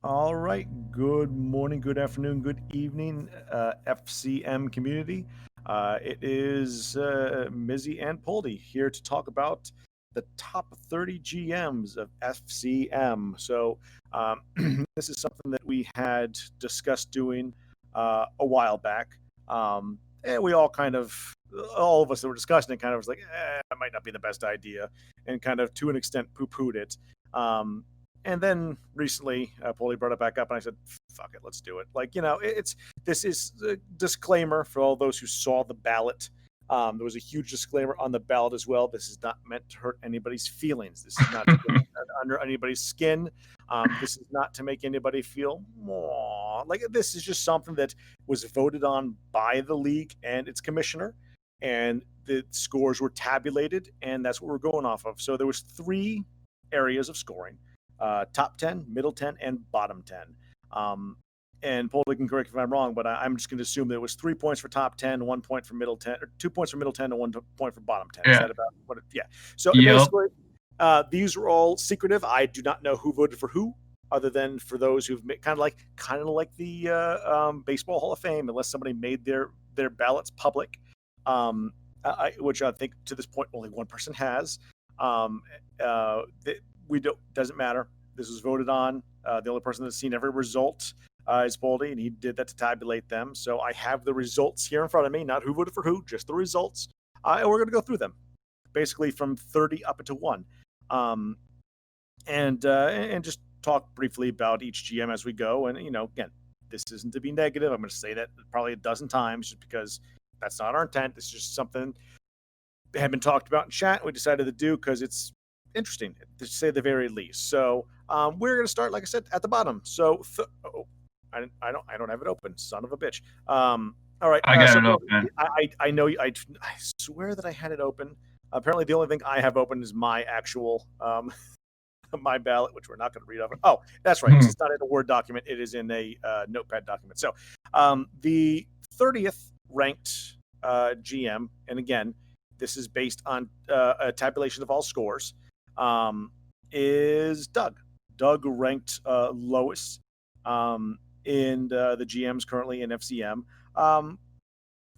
All right. Good morning, good afternoon, good evening, FCM community. It is Mizzy and Poldy here to talk about the top 30 GMs of FCM. So, this is something that we had discussed doing a while back. And we all of us that were discussing it kind of was like, it might not be the best idea, and kind of to an extent poo pooed it. Um, and then recently, Paulie brought it back up, and I said, "Fuck it, let's do it." Like, this is a disclaimer for all those who saw the ballot. There was a huge disclaimer on the ballot as well. This is not meant to hurt anybody's feelings. This is not to get under anybody's skin. This is not to make anybody feel more like this is just something that was voted on by the league and its commissioner, and the scores were tabulated, and that's what we're going off of. So there was three areas of scoring: top 10, middle 10, and bottom 10. And Paul can correct if I'm wrong, but I'm just going to assume that it was 3 points for top 10, 1 point for middle 10, or 2 points for middle 10, and 1 point for bottom 10. Is Yeah. that about what it, yeah. So Yep. basically, these were all secretive. I do not know who voted for who, other than for those who've made, kind of like the Baseball Hall of Fame, unless somebody made their ballots public, which I think to this point only one person has. We don't doesn't matter. This was voted on. The only person that's seen every result is Baldy, and he did that to tabulate them. So I have the results here in front of me, not who voted for who, just the results, and we're going to go through them, basically from 30 up into 1, and just talk briefly about each GM as we go. And again, this isn't to be negative. I'm going to say that probably a dozen times, just because that's not our intent. This is just something that had been talked about in chat. We decided to do because it's interesting, to say the very least. So we're going to start, like I said, at the bottom. So I don't have it open, son of a bitch. All right, I got it open. I know I swear that I had it open. Apparently, the only thing I have open is my actual my ballot, which we're not going to read over. Oh, that's right. It's not in a Word document. It is in a Notepad document. So the 30th ranked GM, and again, this is based on a tabulation of all scores, is Doug. Doug ranked lowest in the GMs currently in FCM,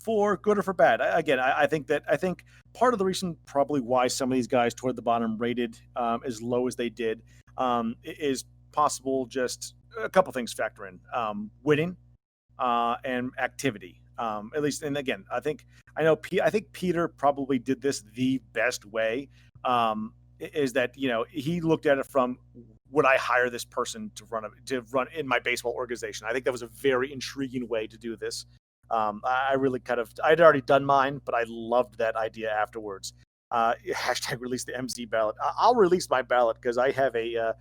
for good or for bad. Again, I think part of the reason probably why some of these guys toward the bottom rated as low as they did is possible just a couple things factor in: winning and activity. At least, and again, I think Peter probably did this the best way. Is that he looked at it from, would I hire this person to run in my baseball organization? I think that was a very intriguing way to do this. I really I'd already done mine, but I loved that idea afterwards. Hashtag release the MZ ballot. I'll release my ballot because I have a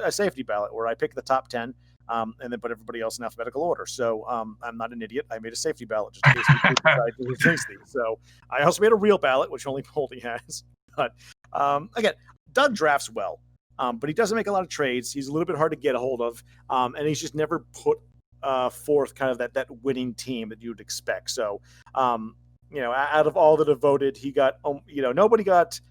safety ballot where I pick the top 10, and then put everybody else in alphabetical order. So I'm not an idiot. I made a safety ballot just in case we decide to release these. So I also made a real ballot, which only Poldy has. But again, Doug drafts well, but he doesn't make a lot of trades. He's a little bit hard to get a hold of, and he's just never put forth kind of that winning team that you'd expect. So, out of all that have voted, he got, nobody got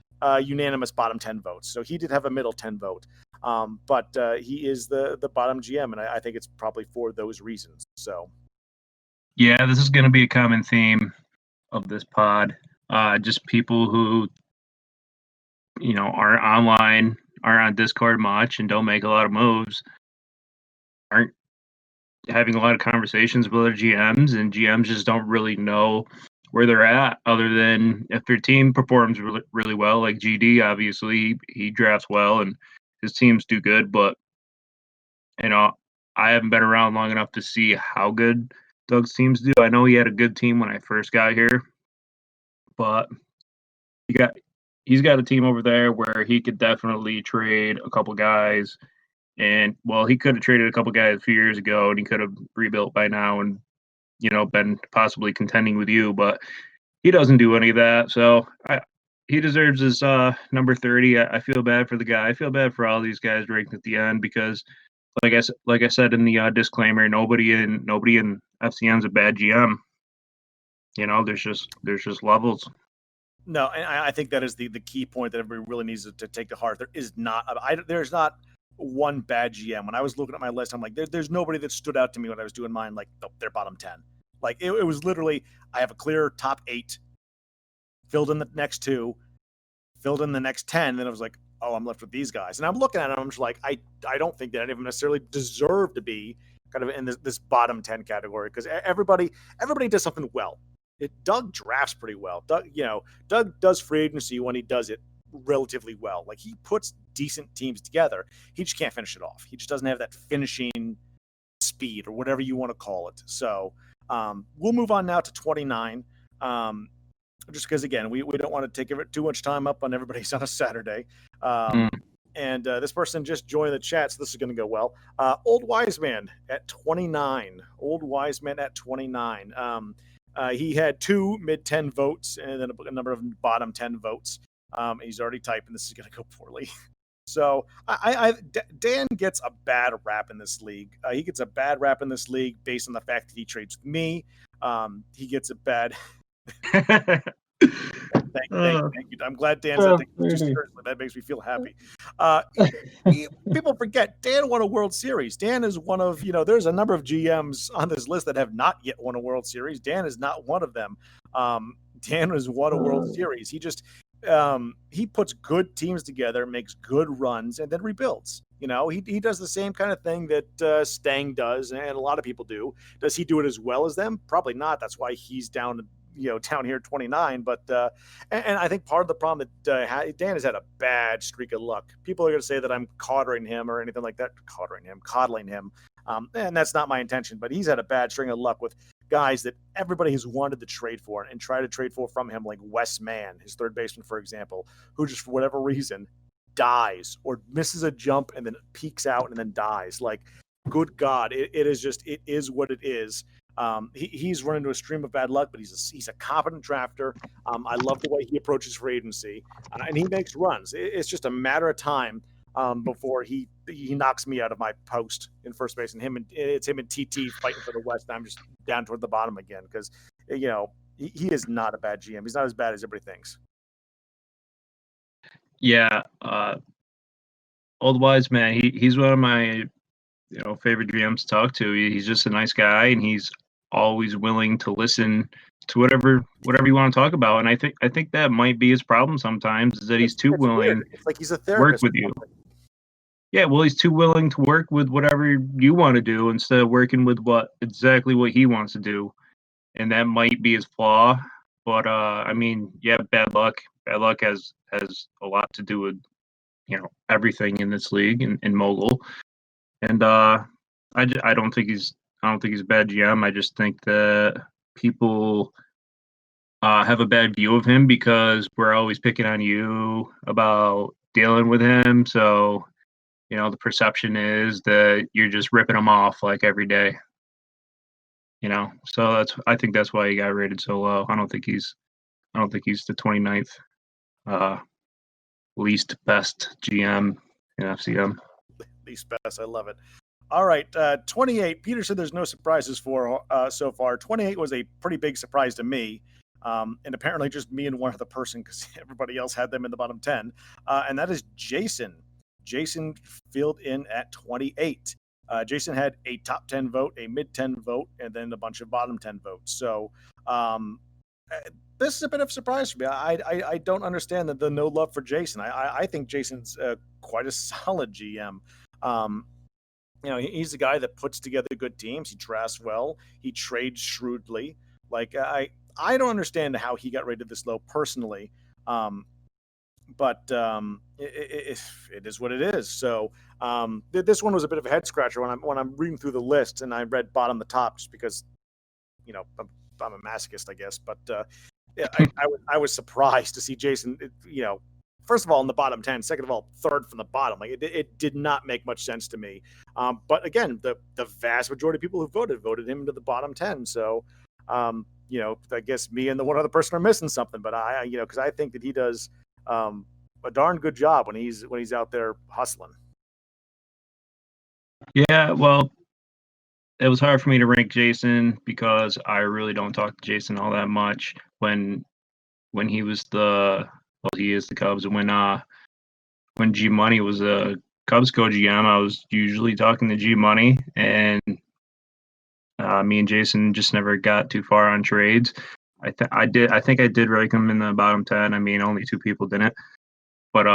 unanimous bottom 10 votes. So he did have a middle 10 vote, but he is the bottom GM, and I think it's probably for those reasons. So, yeah, this is going to be a common theme of this pod. Just people who, aren't online, aren't on Discord much, and don't make a lot of moves, aren't having a lot of conversations with other GMs, and GMs just don't really know where they're at, other than if their team performs really, really well. Like GD, obviously, he drafts well, and his teams do good, but I haven't been around long enough to see how good Doug's teams do. I know he had a good team when I first got here, but he's got a team over there where he could definitely trade a couple guys. And he could have traded a couple guys a few years ago, and he could have rebuilt by now and been possibly contending with you. But he doesn't do any of that, so he deserves his number 30. I feel bad for the guy. I feel bad for all these guys ranked at the end because, like I said in the disclaimer, nobody in FCM's a bad GM. There's just levels. No, and I think that is the key point that everybody really needs to take to heart. There is not one bad GM. When I was looking at my list, I'm like, there's nobody that stood out to me when I was doing mine. Like they're bottom 10. Like it was literally, I have a clear top 8, filled in the next 2, filled in the next 10. Then I was like, oh, I'm left with these guys. And I'm looking at them. I'm just like, I don't think that any of them necessarily deserve to be kind of in this bottom 10 category, because everybody does something well. Doug drafts pretty well. Doug does free agency when he does it relatively well. Like he puts decent teams together. He just can't finish it off. He just doesn't have that finishing speed or whatever you want to call it. So we'll move on now to 29. Just because, again, we don't want to take too much time up on everybody's on a Saturday. And this person just joined the chat, so this is going to go well. Old Wise Man at 29. Old Wise Man at 29. He had 2 mid-10 votes and then a number of bottom 10 votes. He's already typing. This is going to go poorly. So Dan gets a bad rap in this league. He gets a bad rap in this league based on the fact that he trades with me. He gets a bad... Thank you. I'm glad Dan said that makes me feel happy. People forget Dan won a World Series. Dan is one of, there's a number of GMs on this list that have not yet won a World Series. Dan is not one of them. Dan has won a World Series. He just he puts good teams together, makes good runs, and then rebuilds. He does the same kind of thing that Stang does, and a lot of people do. Does he do it as well as them? Probably not. That's why he's down here at 29. But and I think part of the problem that Dan has had a bad streak of luck. People are going to say that I'm coddling him or anything like that. Coddling him. And that's not my intention. But he's had a bad string of luck with guys that everybody has wanted to trade for and try to trade for from him, like Wes Mann, his third baseman, for example, who just for whatever reason dies or misses a jump and then peaks out and then dies. Like, good God, it is what it is. He's run into a stream of bad luck, but he's a competent drafter. I love the way he approaches free agency, and he makes runs. It's just a matter of time before he knocks me out of my post in first base, and it's him and TT fighting for the West. And I'm just down toward the bottom again because he is not a bad GM. He's not as bad as everybody thinks. Yeah, Old Wise Man. He's one of my favorite GMs to talk to. He's just a nice guy, and he's always willing to listen to whatever you want to talk about. And I think that might be his problem sometimes, is that he's too willing. It's like he's a work therapist with you. Yeah, well, he's too willing to work with whatever you want to do instead of working with exactly what he wants to do. And that might be his flaw. But I mean, yeah, bad luck. Bad luck has a lot to do with everything in this league in Mogul. And I don't think he's a bad GM. I just think that people have a bad view of him because we're always picking on you about dealing with him. So, the perception is that you're just ripping him off like every day. So I think that's why he got rated so low. I don't think he's the 29th least best GM in FCM. Least best. I love it. All right, 28. Peter said there's no surprises for so far. 28 was a pretty big surprise to me, and apparently just me and one other person because everybody else had them in the bottom 10, and that is Jason. Jason filled in at 28. Jason had a top 10 vote, a mid 10 vote, and then a bunch of bottom 10 votes. So this is a bit of a surprise for me. I don't understand the no love for Jason. I think Jason's quite a solid GM. He's a guy that puts together good teams. He drafts well. He trades shrewdly. Like I don't understand how he got rated this low personally. But it is what it is. So this one was a bit of a head scratcher when I'm reading through the list, and I read bottom to top just because I'm a masochist, I guess. But I was surprised to see Jason. First of all, in the bottom 10. Second of all, third from the bottom. Like it did not make much sense to me. But again, the vast majority of people who voted him into the bottom 10. So I guess me and the one other person are missing something. But because I think that he does a darn good job when he's out there hustling. Yeah, well, it was hard for me to rank Jason because I really don't talk to Jason all that much. When he was he is the Cubs, and when G Money was a Cubs co-GM, I was usually talking to G Money, and me and Jason just never got too far on trades. I think I did rank him in the bottom 10. I mean, only 2 people didn't. But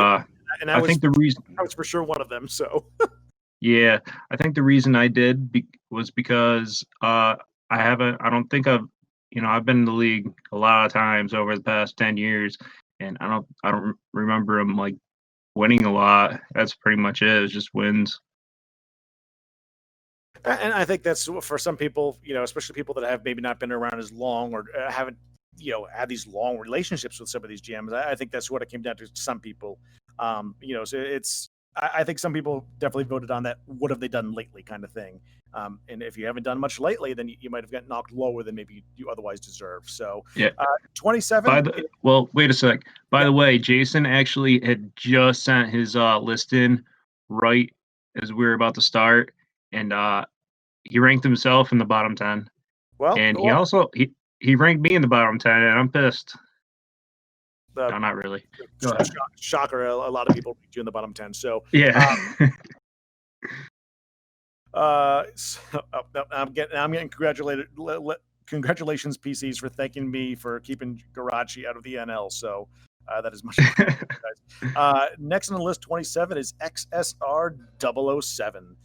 And I think the reason I was for sure one of them. So yeah, I think the reason I did was because I don't think I've been in the league a lot of times over the past 10 years, and I don't remember him like winning a lot. That's pretty much it. It's just wins. and I think that's for some people, especially people that have maybe not been around as long or haven't, had these long relationships with some of these GMs. I think that's what it came down to some people. So I think some people definitely voted on that. What have they done lately kind of thing. And if you haven't done much lately, then you might have gotten knocked lower than maybe you otherwise deserve. So Yeah. 27. Well, wait a sec. By Yeah. the way, Jason actually had just sent his list in right as we were about to start, and he ranked himself in the bottom 10, Well, and he ranked me in the bottom 10, and I'm pissed. uh, No, not really. Go ahead. shocker, a lot of people picked you in the bottom 10. So Yeah. I'm getting congratulated. Congratulations, PCs, for thanking me for keeping Garachi out of the NL. So that is much appreciated, guys. Next on the list, 27 is XSR 007.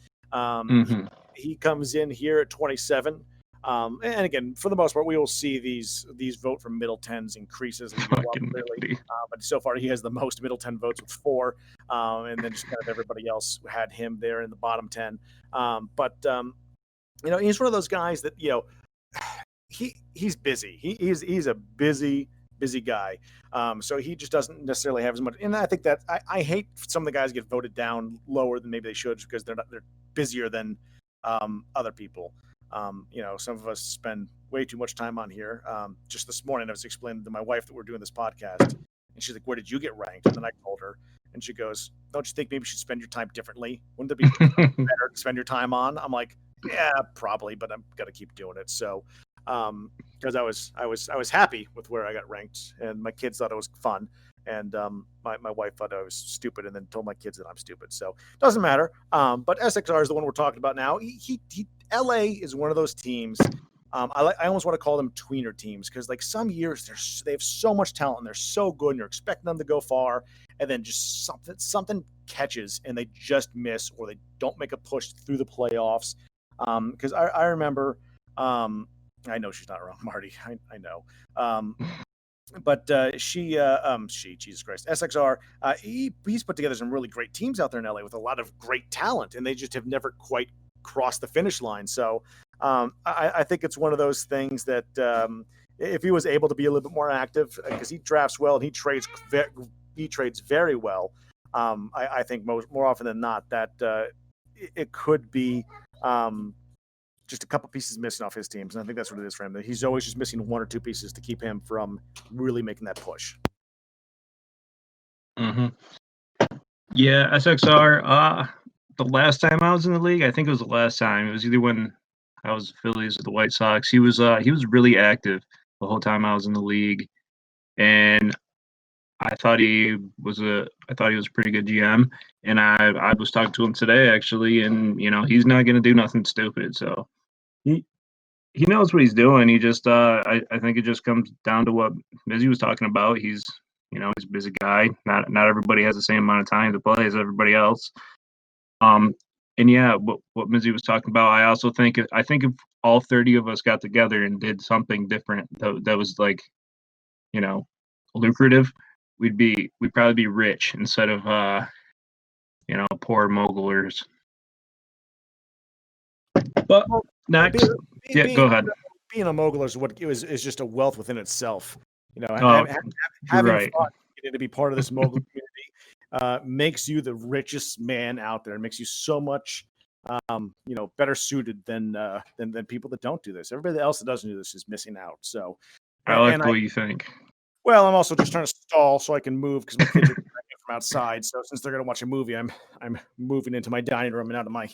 He comes in here at 27. And again, for the most part, we will see these vote from middle tens increase as we go up, clearly. But so far, he has the most middle 10 votes with 4, and then just kind of everybody else had him there in the bottom 10. But he's one of those guys that he's busy. He's a busy guy. So he just doesn't necessarily have as much. And I think that I hate some of the guys get voted down lower than maybe they should because they're busier than other people. Some of us spend way too much time on here. Just this morning, I was explaining to my wife that we're doing this podcast, and she's like, "Where did you get ranked?" And then I told her, and she goes, "Don't you think maybe you should spend your time differently? Wouldn't it be better to spend your time on?" I'm like, "Yeah, probably, but I'm gonna keep doing it." So, because I was happy with where I got ranked, and my kids thought it was fun. And my wife thought I was stupid, and then told my kids that I'm stupid. So doesn't matter. But SXR is the one we're talking about now. LA is one of those teams. I almost want to call them tweener teams because like some years they have so much talent and they're so good, and you're expecting them to go far, and then just something catches and they just miss or they don't make a push through the playoffs. Because I remember. I know she's not wrong, Marty. I know. But Jesus Christ, SXR, he's put together some really great teams out there in LA with a lot of great talent, and they just have never quite crossed the finish line. So I think it's one of those things that if he was able to be a little bit more active, because he drafts well and he trades very well, I think more often than not that it could be just a couple pieces missing off his teams. And I think that's what it is for him. He's always just missing 1 or 2 pieces to keep him from really making that push. Yeah, SXR, the last time I was in the league, I think it was the last time. It was either when I was Phillies or the White Sox. He was really active the whole time I was in the league. And I thought he was a pretty good GM. And I was talking to him today actually, and he's not gonna do nothing stupid. So he knows what he's doing. He just I think it just comes down to what Mizzy was talking about. He's he's a busy guy. Not everybody has the same amount of time to play as everybody else. And yeah, what Mizzy was talking about, I also think if all 30 of us got together and did something different that was like, lucrative, we'd probably be rich instead of poor mogulers. But next, go ahead. Being a mogul is just a wealth within itself. Having right. fun, getting to be part of this mogul community makes you the richest man out there. It makes you so much, better suited than people that don't do this. Everybody else that doesn't do this is missing out. So, I like the way you think. Well, I'm also just trying to stall so I can move because my kids are from outside. So since they're going to watch a movie, I'm moving into my dining room and out of my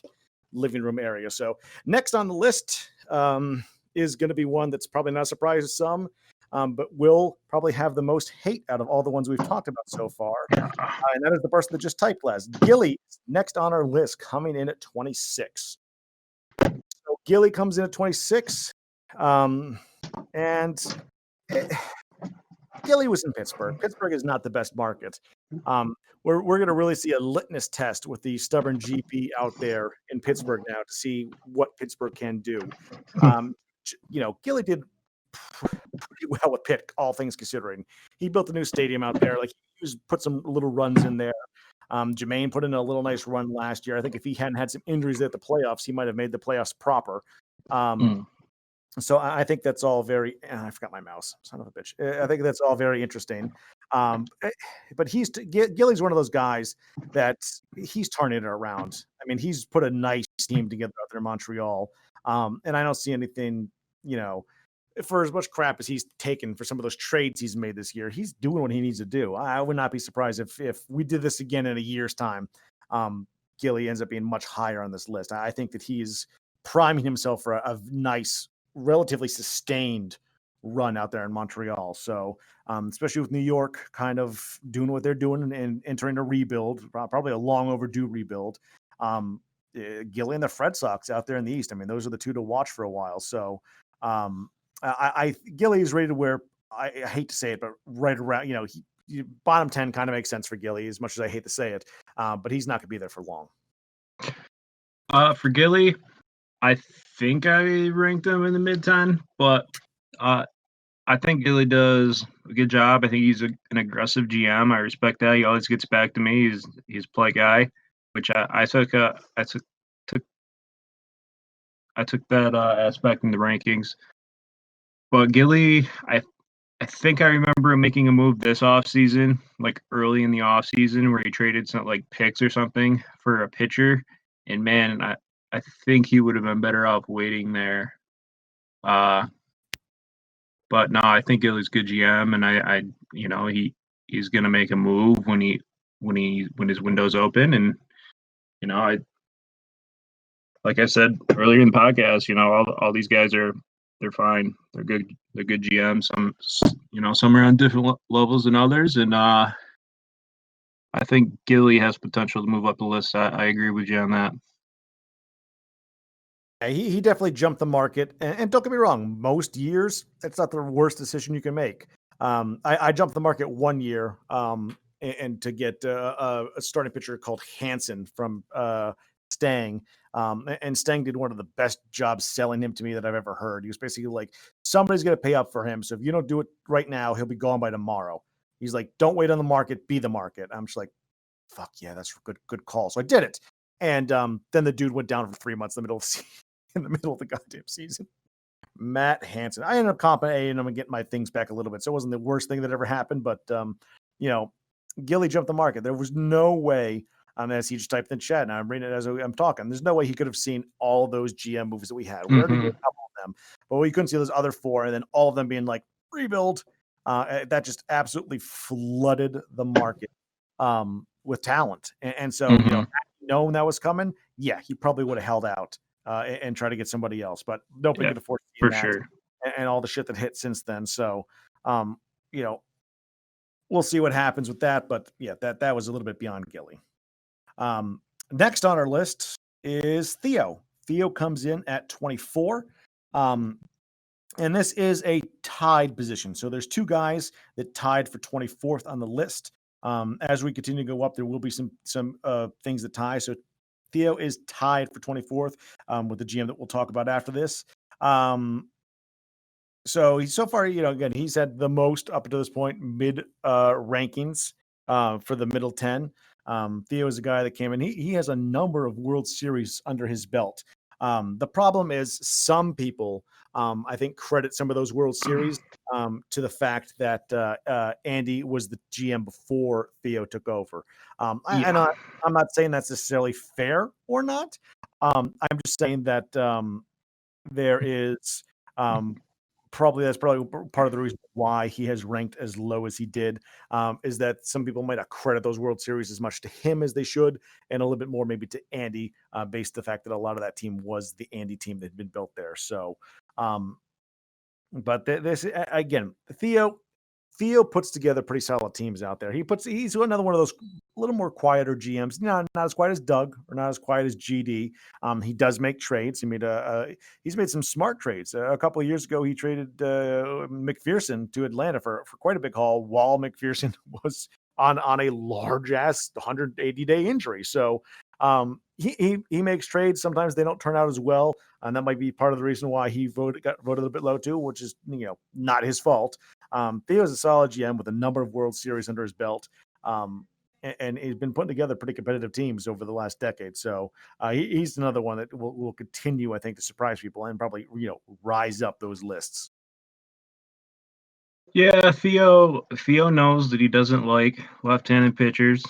living room area. So next on the list is going to be one that's probably not a surprise to some. but will probably have the most hate out of all the ones we've talked about so far. And that is the person that just typed last. Gilly, next on our list, coming in at 26. So Gilly comes in at 26. And Gilly was in Pittsburgh. Pittsburgh is not the best market. We're going to really see a litmus test with the stubborn GP out there in Pittsburgh now to see what Pittsburgh can do. Gilly did pretty well with Pitt, all things considering. He built a new stadium out there. Like he put some little runs in there. Jermaine put in a little nice run last year. I think if he hadn't had some injuries at the playoffs, he might have made the playoffs proper. So I think that's all very. I forgot my mouse. Son of a bitch. I think that's all very interesting. But Gilly's one of those guys that he's turning it around. I mean, he's put a nice team together out there in Montreal, and I don't see anything. For as much crap as he's taken for some of those trades he's made this year, he's doing what he needs to do. I would not be surprised if we did this again in a year's time. Gilly ends up being much higher on this list. I think that he's priming himself for a nice, relatively sustained run out there in Montreal. So, especially with New York kind of doing what they're doing and entering a rebuild, probably a long overdue rebuild. Gilly and the Red Sox out there in the East. I mean, those are the two to watch for a while. So, Gilly is rated where I hate to say it, but right around, bottom 10 kind of makes sense for Gilly as much as I hate to say it. But he's not going to be there for long. For Gilly, I think I ranked him in the mid 10, but I think Gilly does a good job. I think he's an aggressive GM. I respect that. He always gets back to me. He's a play guy, which I took that aspect in the rankings. But Gilly, I think I remember him making a move this offseason, like early in the offseason, where he traded some like picks or something for a pitcher. And man, I think he would have been better off waiting there. But no, I think Gilly's good GM, and he's gonna make a move when his window's open, and like I said earlier in the podcast, all these guys they're fine. They're good GMs. Some are on different levels than others, and I think Gilly has potential to move up the list. I agree with you on that. He definitely jumped the market, and don't get me wrong, most years it's not the worst decision you can make. I jumped the market 1 year, and to get a starting pitcher called Hansen from Stang, and Stang did one of the best jobs selling him to me that I've ever heard. He was basically like, somebody's going to pay up for him, so if you don't do it right now, he'll be gone by tomorrow. He's like, don't wait on the market, be the market. I'm just like, fuck yeah, that's a good call. So I did it, and then the dude went down for 3 months in the middle of the goddamn season. Matt Hansen. I ended up comping A and I'm getting my things back a little bit. So it wasn't the worst thing that ever happened, but Gilly jumped the market. There was no way, as he just typed in chat, and I'm reading it as I'm talking, there's no way he could have seen all those GM moves that we had. We already did a couple of them, but we couldn't see those other 4, and then all of them being like rebuild. That just absolutely flooded the market with talent. And so, knowing that was coming, yeah, he probably would have held out and try to get somebody else, but nobody could afford to for that, sure. and all the shit that hit since then. So, we'll see what happens with that. But yeah, that was a little bit beyond Gilly. Next on our list is Theo. Theo comes in at 24. And this is a tied position. So there's 2 guys that tied for 24th on the list. As we continue to go up, there will be some things that tie. So Theo is tied for 24th with the GM that we'll talk about after this. So he's so far, again, he's had the most up until this point mid rankings for the middle 10. Theo is a guy that came in. He has a number of World Series under his belt. The problem is some people, I think, credit some of those World Series to the fact that Andy was the GM before Theo took over. I'm not saying that's necessarily fair or not. I'm just saying that there is that's probably part of the reason why he has ranked as low as he did, is that some people might not credit those World Series as much to him as they should, and a little bit more maybe to Andy, based on the fact that a lot of that team was the Andy team that had been built there. So But this again, Theo puts together pretty solid teams out there. He's another one of those a little more quieter GMs. Not as quiet as Doug or not as quiet as GD. He does make trades. He's made some smart trades. A couple of years ago, he traded McPherson to Atlanta for quite a big haul, while McPherson was on a large ass 180-day injury. So he makes trades. Sometimes they don't turn out as well, and that might be part of the reason why he got voted a bit low too, which is not his fault. Theo's a solid GM with a number of World Series under his belt, and he's been putting together pretty competitive teams over the last decade. So he's another one that will continue, I think, to surprise people and probably rise up those lists. Yeah, Theo knows that he doesn't like left-handed pitchers,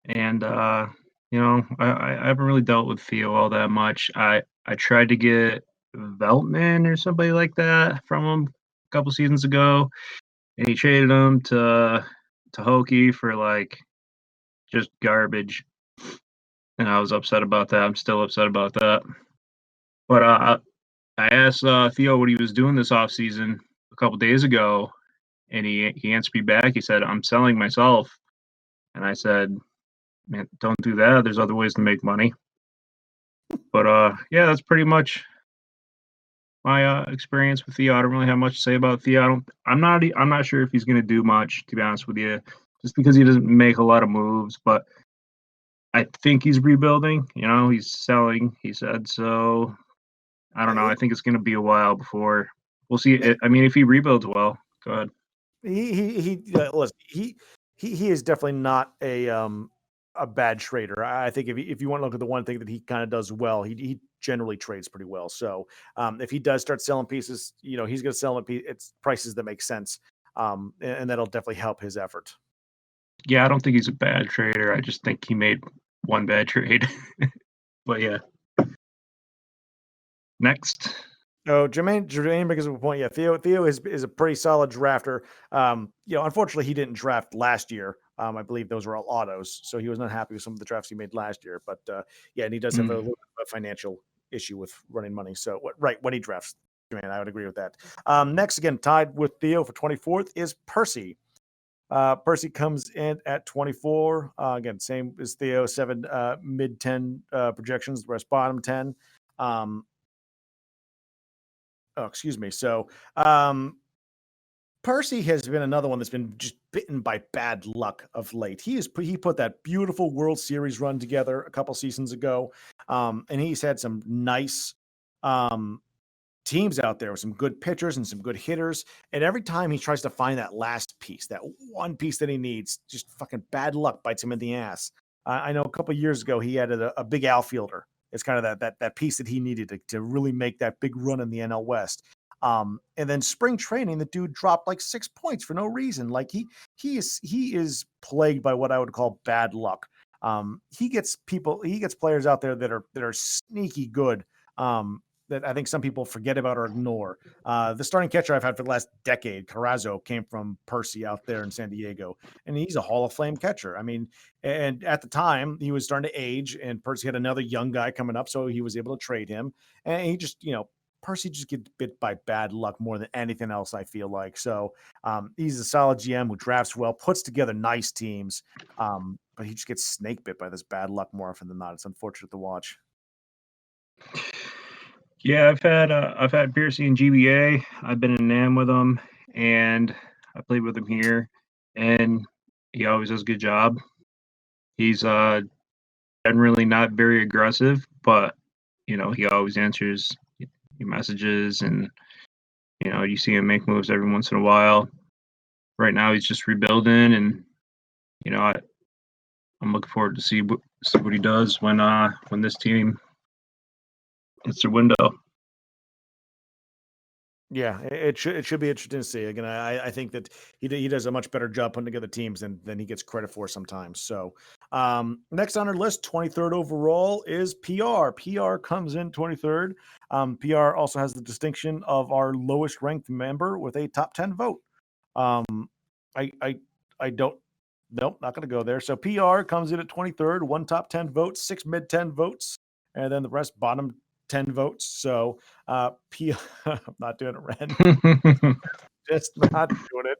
and I haven't really dealt with Theo all that much. I tried to get Veltman or somebody like that from him a couple seasons ago, and he traded him to Hokie for like just garbage, and I was upset about that. I'm still upset about that. But I asked Theo what he was doing this off season a couple days ago, and he answered me back. He said, "I'm selling myself," and I said, "Man, don't do that. There's other ways to make money." But yeah, that's pretty much my experience with Theo. I don't really have much to say about Theo. I'm not sure if he's going to do much, to be honest with you, just because he doesn't make a lot of moves. But I think he's rebuilding. He's selling. He said so. I don't know. I think it's going to be a while before we'll see. I mean, if he rebuilds well, go ahead. Listen, he is definitely not a bad trader. I think if you want to look at the one thing that he kind of does well, he generally trades pretty well. So if he does start selling pieces, he's going to sell at it's prices that make sense, and that'll definitely help his effort. Yeah, I don't think he's a bad trader. I just think he made one bad trade. But yeah. Next. Oh, Jermaine brings up a point. Yeah, Theo is a pretty solid drafter. Unfortunately, he didn't draft last year. I believe those were all autos, so he was not happy with some of the drafts he made last year. But yeah, and he does have a little bit of a financial issue with running money. So when he drafts, Jermaine, I would agree with that. Next, again, tied with Theo for 24th is Percy. Percy comes in at 24. Again, same as Theo, 7 mid 10 projections, the rest bottom 10. Excuse me. So, Percy has been another one that's been just bitten by bad luck of late. He put that beautiful World Series run together a couple seasons ago, and he's had some nice teams out there with some good pitchers and some good hitters. And every time he tries to find that last piece, that one piece that he needs, just fucking bad luck bites him in the ass. I know a couple years ago he had a big outfielder. It's kind of that piece that he needed to really make that big run in the NL West. And then spring training, the dude dropped like 6 points for no reason. Like he is plagued by what I would call bad luck. He gets players out there that are sneaky good. That I think some people forget about or ignore. The starting catcher I've had for the last decade, Carrazzo, came from Percy out there in San Diego, and he's a Hall of Fame catcher. I mean, and at the time he was starting to age, and Percy had another young guy coming up, so he was able to trade him. And he just, Percy just gets bit by bad luck more than anything else, I feel like. So he's a solid GM who drafts well, puts together nice teams, but he just gets snake bit by this bad luck more often than not. It's unfortunate to watch. Yeah, I've had Piercy in GBA. I've been in NAM with him, and I played with him here, and he always does a good job. He's generally not very aggressive, but he always answers your messages, and you see him make moves every once in a while. Right now, he's just rebuilding, and I'm looking forward to see what he does when this team hits their window. Yeah, it should be interesting to see. Again, I think that he does a much better job putting together teams than he gets credit for sometimes. So, next on our list, 23rd overall is PR. PR comes in 23rd. PR also has the distinction of our lowest ranked member with a top 10 vote. I don't. Nope, not going to go there. So PR comes in at 23rd, one top 10 votes, 6 mid 10 votes, and then the rest bottom 10 votes. So P I'm not doing it, Ren. Just not doing it.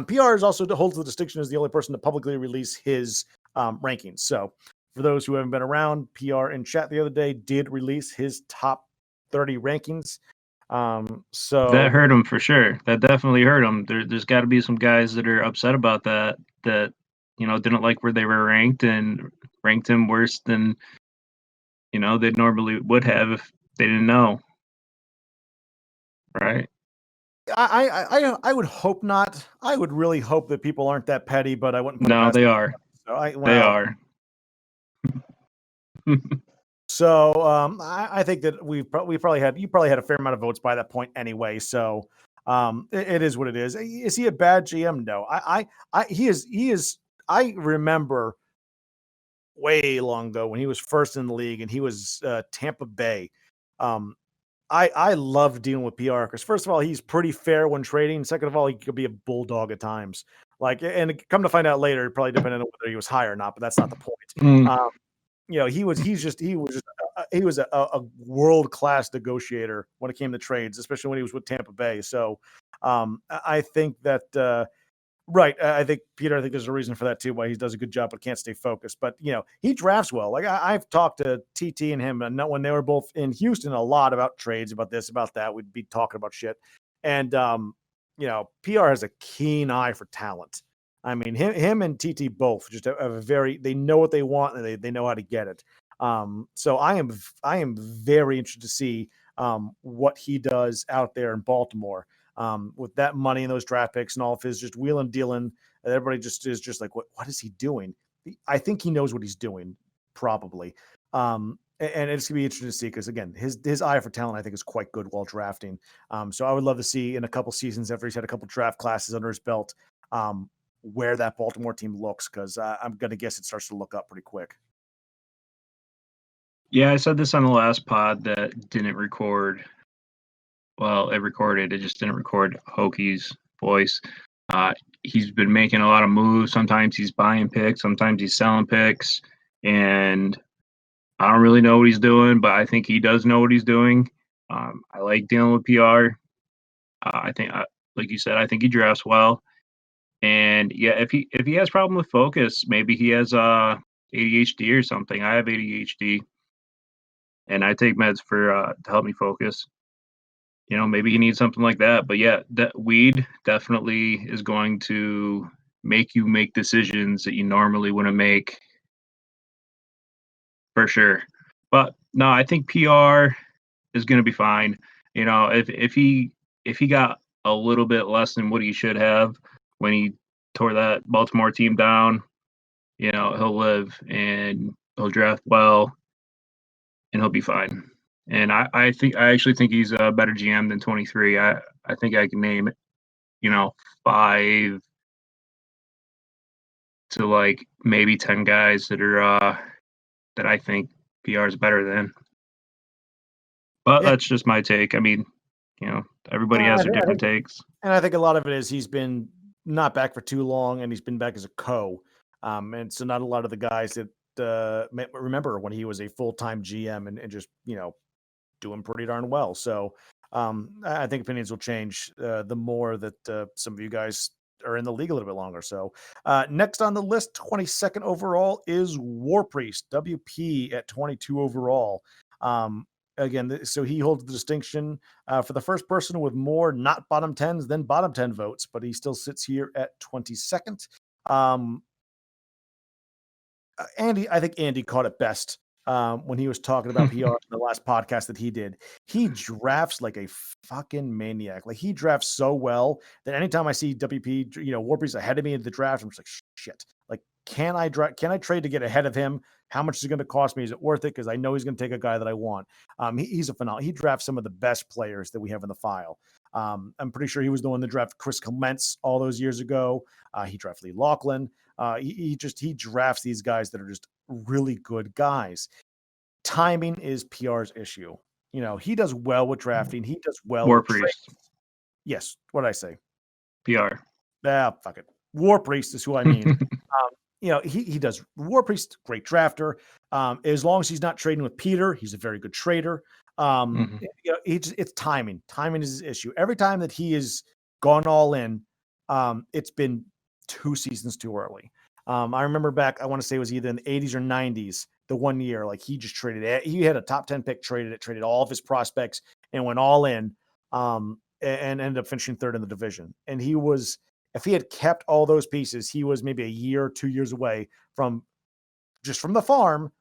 PR is also holds the distinction as the only person to publicly release his rankings. So for those who haven't been around, PR in chat the other day did release his top 30 rankings. So that hurt him for sure. That definitely hurt him. There's got to be some guys that are upset about that. That didn't like where they were ranked and ranked him worse than they normally would have if they didn't know. Right? I would hope not. I would really hope that people aren't that petty, but I wouldn't put it No, past they them. are. So They are. So I think that you probably had a fair amount of votes by that point anyway. So it is what it is. Is he a bad GM? No. He is. I remember way long ago when he was first in the league and he was Tampa Bay. I love dealing with PR because first of all, he's pretty fair when trading. Second of all, he could be a bulldog at times. And come to find out later, it probably depended on whether he was high or not, but that's not the point. Mm. He was a world-class negotiator when it came to trades, especially when he was with Tampa Bay. So I think that right. I think Peter. I think there's a reason for that too. Why he does a good job, but can't stay focused. But he drafts well. Like I've talked to TT and him, and when they were both in Houston, a lot about trades, about this, about that. We'd be talking about shit. And PR has a keen eye for talent. I mean, him and TT both just have a very. They know what they want and they know how to get it. So I am very interested to see what he does out there in Baltimore. With that money and those draft picks and all of his just wheeling dealing, everybody just is just like, what is he doing? I think he knows what he's doing, probably. And it's gonna be interesting to see because again, his eye for talent I think is quite good while drafting. So I would love to see in a couple seasons after he's had a couple draft classes under his belt, where that Baltimore team looks because I'm gonna guess it starts to look up pretty quick. Yeah, I said this on the last pod that didn't record. Well, it recorded. It just didn't record Hoki's voice. He's been making a lot of moves. Sometimes he's buying picks. Sometimes he's selling picks. And I don't really know what he's doing, but I think he does know what he's doing. I like dealing with PR. I think, like you said, I think he drafts well. And yeah, if he has problem with focus, maybe he has ADHD or something. I have ADHD, and I take meds for to help me focus. Maybe he needs something like that. But yeah, that weed definitely is going to make you make decisions that you normally wouldn't make for sure. But no, I think PR is going to be fine. If he got a little bit less than what he should have when he tore that Baltimore team down, he'll live and he'll draft well and he'll be fine. And I actually think he's a better GM than 23. I think I can name 5 to like maybe 10 guys that are that I think PR is better than. But Yeah, that's just my take. I mean, everybody has their different takes. and I think a lot of it is he's been not back for too long, and he's been back as a and so not a lot of the guys that remember when he was a full-time GM and just doing pretty darn well. So I think opinions will change the more that some of you guys are in the league a little bit longer. So next on the list, 22nd overall is War Priest, WP at 22 overall. Again, so he holds the distinction for the first person with more not bottom 10s than bottom 10 votes, but he still sits here at 22nd. I think Andy caught it best when he was talking about PR in the last podcast that he did. He drafts like a fucking maniac. Like he drafts so well that anytime I see WP, Warpriest ahead of me in the draft, I'm just like, shit. Like, can I trade to get ahead of him? How much is it going to cost me? Is it worth it? Because I know he's going to take a guy that I want. He's a phenomenal. He drafts some of the best players that we have in the file. I'm pretty sure he was the one that drafted Chris Clements all those years ago. He drafted Lee Laughlin. He drafts these guys that are just really good guys. Timing is PR's issue. He does well with drafting. He does well War with Priest. trades. Yes. What did I say? PR. Fuck it. War Priest is who I mean. he does War Priest, great drafter. As long as he's not trading with Peter, he's a very good trader. Hmm. It's timing. Timing is his issue. Every time that he has gone all in, it's been 2 seasons too early. I remember back, I want to say it was either in the 80s or 90s, the one year, like he just he had a top 10 pick, traded all of his prospects and went all in, and ended up finishing third in the division. And if he had kept all those pieces, he was maybe a year or 2 years away from the farm,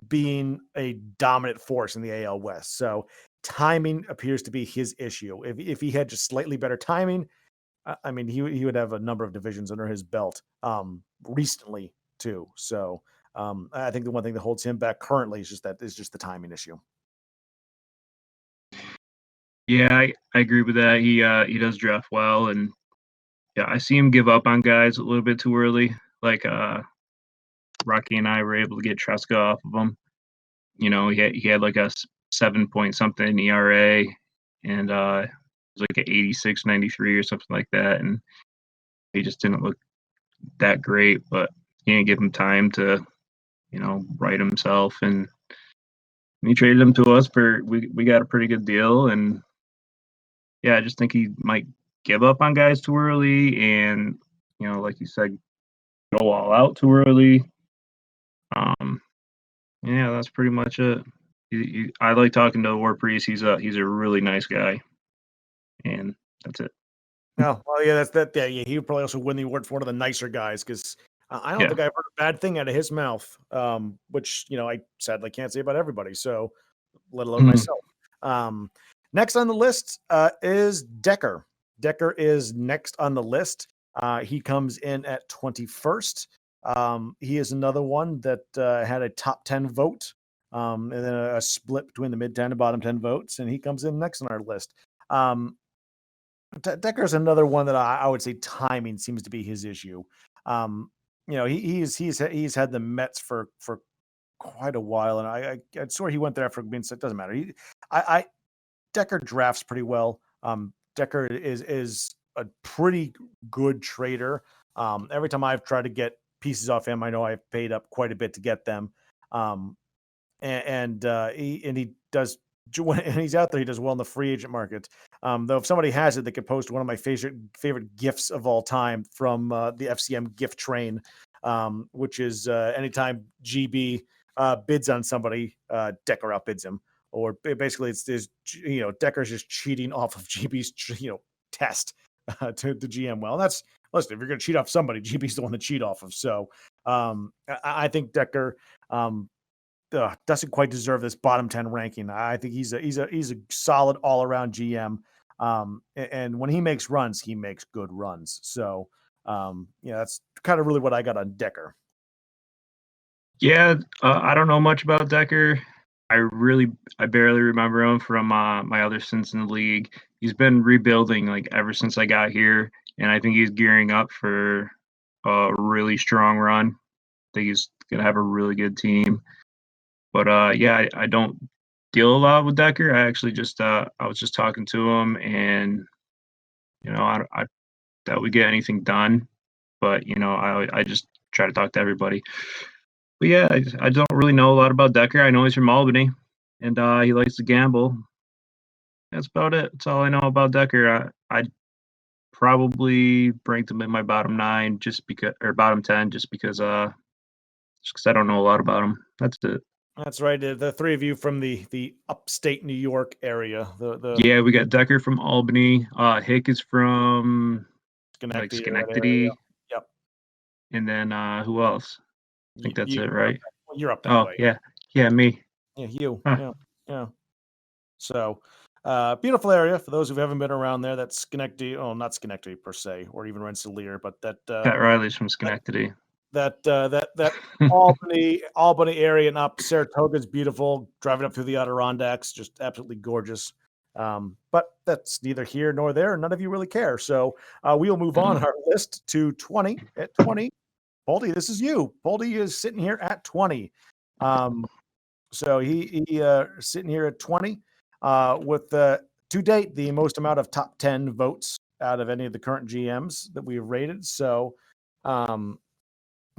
being a dominant force in the AL West. So timing appears to be his issue. If he had just slightly better timing, I mean, he would have a number of divisions under his belt recently too. So I think the one thing that holds him back currently is just the timing issue. Yeah, I agree with that. He does draft well, and yeah, I see him give up on guys a little bit too early. Like Rocky and I were able to get Tresca off of him. He had like a 7 point something ERA, and it was like an 86, 93 or something like that, and he just didn't look that great. But he didn't give him time to right himself, and he traded him to us for we got a pretty good deal. And yeah, I just think he might give up on guys too early, and like you said, go all out too early. Um, yeah, that's pretty much it. I like talking to War Priest. He's a really nice guy, and that's it. Oh, well, yeah, that's that. Yeah, he would probably also win the award for one of the nicer guys because I don't Yeah. think I've heard a bad thing out of his mouth. Which I sadly can't say about everybody. So, let alone Mhm. myself. Um, Next on the list is Decker. Decker is next on the list. He comes in at 21st. He is another one that had a top 10 vote, and then a split between the mid 10 and bottom 10 votes, and he comes in next on our list. Decker's another one that I would say timing seems to be his issue. He's had the Mets for quite a while, and I swear he went there after being. It doesn't matter. I Decker drafts pretty well. Decker is a pretty good trader. Every time I've tried to get pieces off him, I know I've paid up quite a bit to get them. Um, he does when he's out there, he does well in the free agent market. Though if somebody has it, they could post one of my favorite gifts of all time from the FCM gift train, which is anytime GB bids on somebody, Decker outbids him, or basically it's Decker's just cheating off of GB's test to the GM. Well, listen, if you're going to cheat off somebody, GB's the one to cheat off of. So I think Decker doesn't quite deserve this bottom 10 ranking. I think he's a solid all around GM. And when he makes runs, he makes good runs. So, that's kind of really what I got on Decker. Yeah, I don't know much about Decker. I barely remember him from my other stints in the league. He's been rebuilding like ever since I got here, and I think he's gearing up for a really strong run. I think he's gonna have a really good team. But yeah, I don't deal a lot with Decker. I actually just I was just talking to him, and I doubt we get anything done. But I just try to talk to everybody. But yeah, I don't really know a lot about Decker. I know he's from Albany, and he likes to gamble. That's about it. That's all I know about Decker. I'd probably rank him in my bottom 9 or bottom 10 just because I don't know a lot about him. That's it. That's right. The three of you from the upstate New York area, the Yeah, we got Decker from Albany. Hick is from like Schenectady area. Schenectady, Yep. and then who else? I think that's it, right? You're up that Oh way. yeah, yeah, me. Yeah, you. Huh. Yeah, yeah. So, beautiful area for those who haven't been around there. That's Schenectady. Oh, not Schenectady per se, or even Rensselaer, but Pat Riley's from that Schenectady. that Albany area and up. Saratoga's beautiful. Driving up through the Adirondacks, just absolutely gorgeous. But that's neither here nor there. None of you really care. So we'll move on our list to 20. At 20, Boldy, this is you. Boldy is sitting here at 20. So he sitting here at 20 with to date the most amount of top 10 votes out of any of the current GMs that we've rated. So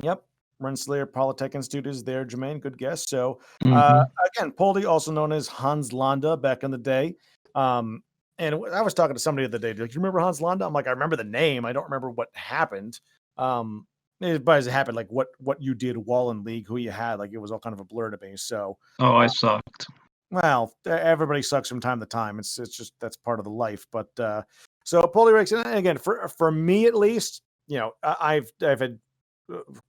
Yep. Rensselaer Polytech Institute is there, Jermaine. Good guess. So, Hmm. again, Poldy, also known as Hans Landa back in the day. Um, and I was talking to somebody the other day. Like, you remember Hans Landa? I'm like, I remember the name. I don't remember what happened. Um, but as it happened, like what you did while in league, who you had, like it was all kind of a blur to me. So, Oh, I uh, sucked. well, everybody sucks from time to time. It's just that's part of the life. But so Poldy Rakes, and again, for me at least, I've had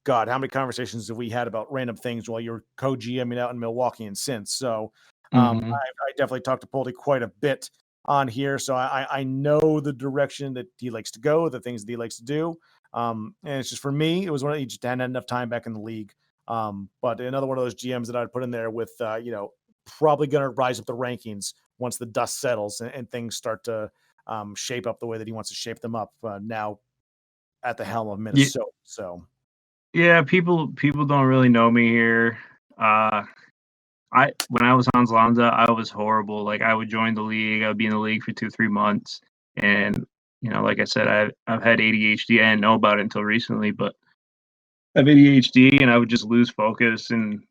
God, how many conversations have we had about random things while you're co-GMing out in Milwaukee and since? So Hmm. I definitely talked to Poldy quite a bit on here. So I know the direction that he likes to go, the things that he likes to do. And it's just for me, it was one of he just hadn't had enough time back in the league. But another one of those GMs that I'd put in there with probably gonna rise up the rankings once the dust settles and things start to shape up the way that he wants to shape them up now at the helm of Yeah, Minnesota. So yeah. People don't really know me here. Uh, I when I was Hans Lanza, I was horrible. Like I would join the league, I would be in the league for 2, 3 months, and like I said, I've had ADHD. I didn't know about it until recently, but I have ADHD, and I would just lose focus, and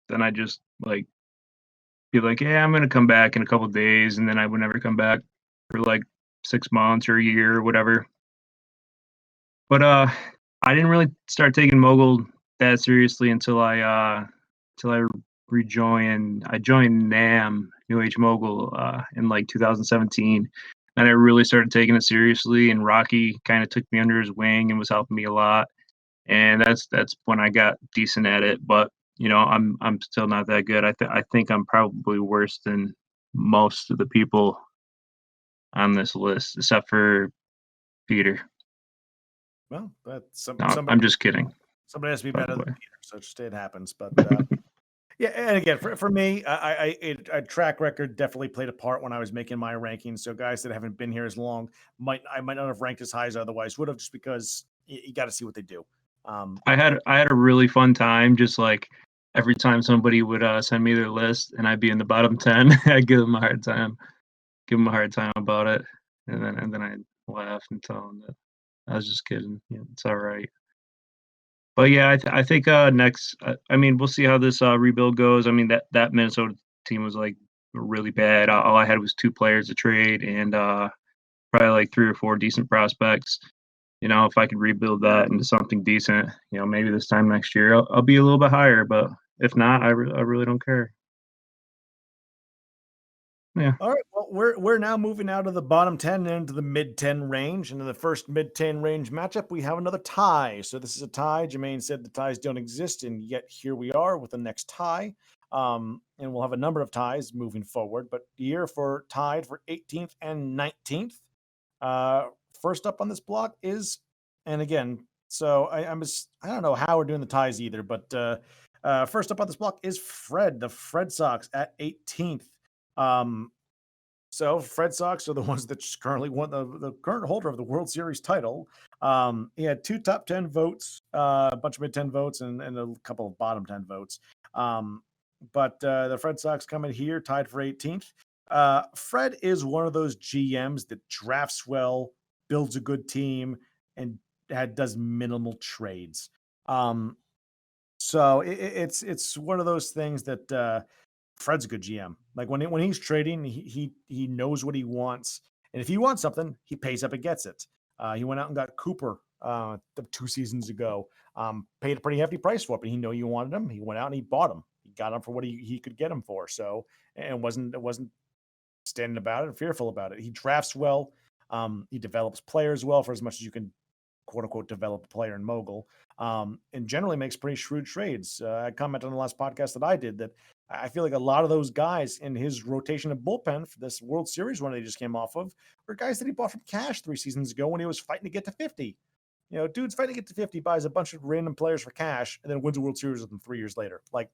then I just like be like, yeah, I'm gonna come back in a couple days, and then I would never come back for like 6 months or a year or whatever. But I didn't really start taking Mogul that seriously until I rejoined. I joined NAM New Age Mogul in like 2017, and I really started taking it seriously. And Rocky kind of took me under his wing and was helping me a lot. And that's when I got decent at it. But I'm still not that good. I think I'm probably worse than most of the people on this list, except for Peter. well, that's No, I'm just kidding, somebody has to be by better the than way. Peter. So just it happens. But yeah, and again, for me, a track record definitely played a part when I was making my rankings. So guys that haven't been here as long might not have ranked as high as I otherwise would have, just because you got to see what they do. Um, I had a really fun time. Just like every time somebody would send me their list, and I'd be in the bottom 10, I'd give them a hard time about it, and then I'd laugh and tell them that I was just kidding. Yeah, it's all right. But yeah, I think next. I mean, we'll see how this rebuild goes. I mean, that Minnesota team was like really bad. All I had was 2 players to trade, and probably like 3 or 4 decent prospects. If I could rebuild that into something decent, maybe this time next year I'll be a little bit higher. But if not, I really don't care. Yeah, all right, well, we're now moving out of the bottom 10 and into the mid 10 range. And in the first mid 10 range matchup, we have another tie. So this is a tie. Jermaine said the ties don't exist, and yet here we are with the next tie. And we'll have a number of ties moving forward. But here for tied for 18th and 19th. Uh, First up on this block is, and again, so I don't know how we're doing the ties either, but first up on this block is Fred, the Fred Sox at 18th. Um, so Fred Sox are the ones that just currently won the current holder of the World Series title. He had 2 top 10 votes, a bunch of mid 10 votes, and a couple of bottom 10 votes. But the Fred Sox coming here tied for 18th. Fred is one of those GMs that drafts well, builds a good team, and does minimal trades. Um, so it's one of those things that Fred's a good GM. Like when he's trading, he knows what he wants, and if he wants something, he pays up and gets it. He went out and got Cooper 2 seasons ago. Paid a pretty hefty price for it, but he knew you wanted him. He went out and he bought him. He got him for what he could get him for. So and wasn't standing about it, fearful about it. He drafts well. He develops players well for as much as you can quote unquote develop a player in mogul, and generally makes pretty shrewd trades. I commented on the last podcast that I did that I feel like a lot of those guys in his rotation of bullpen for this World Series run they just came off of were guys that he bought from cash 3 seasons ago when he was fighting to get to 50. Dude's fighting to get to 50, buys a bunch of random players for cash, and then wins a World Series with them 3 years later. Like,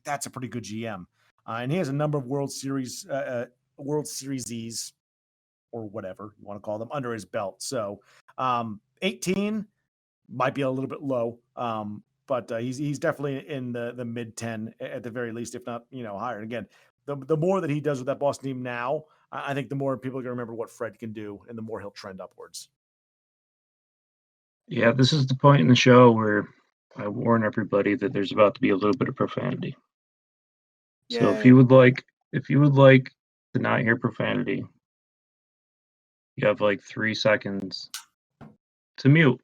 that's a pretty good GM. And he has a number of World Series or whatever you want to call them under his belt. So 18 might be a little bit low, but he's definitely in the mid 10 at the very least, if not higher. And again, the more that he does with that Boston team now, I think the more people are going to remember what Fred can do, and the more he'll trend upwards. yeah. This is the point in the show where I warn everybody that there's about to be a little bit of profanity. So Yeah, if you would like to not hear profanity, you have like 3 seconds to mute.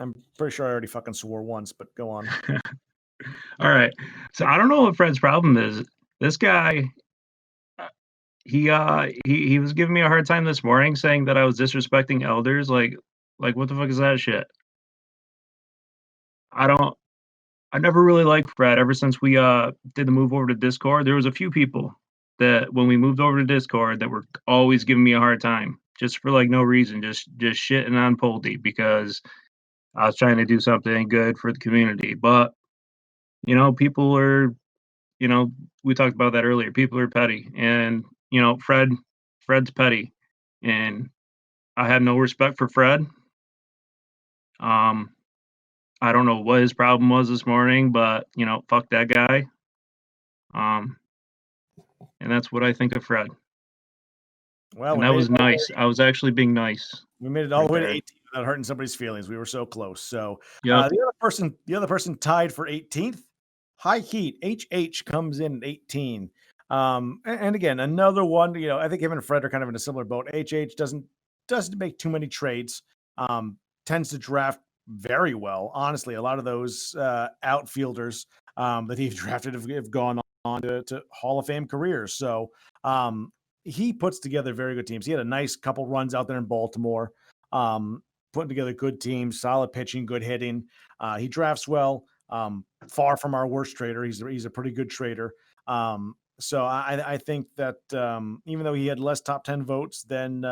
I'm pretty sure I already fucking swore once, but go on. All right. So I don't know what Fred's problem is. This guy, uh, he was giving me a hard time this morning, saying that I was disrespecting elders. Like what the fuck is that shit? I don't. I never really liked Fred ever since we did the move over to Discord. There was a few people that when we moved over to Discord that were always giving me a hard time just for like no reason, just shitting on Poldy because I was trying to do something good for the community. But people are, you know, we talked about that earlier. People are petty, and Fred's petty, and I have no respect for Fred. Um, I don't know what his problem was this morning, but fuck that guy. Um, and that's what I think of Fred. Well, And we that made it was nice. I was actually being nice all right the way to there. 18 without hurting somebody's feelings. We were so close. So Yep. the other person tied for 18th. High Heat HH comes in at 18. And again, another one. I think him and Fred are kind of in a similar boat. HH doesn't make too many trades. Tends to draft very well. Honestly, a lot of those outfielders that he's drafted have gone on to Hall of Fame careers. So um, he puts together very good teams. He had a nice couple runs out there in Baltimore, putting together good teams, solid pitching, good hitting. He drafts well. Far from our worst trader. He's a pretty good trader. So I think that even though he had less top 10 votes than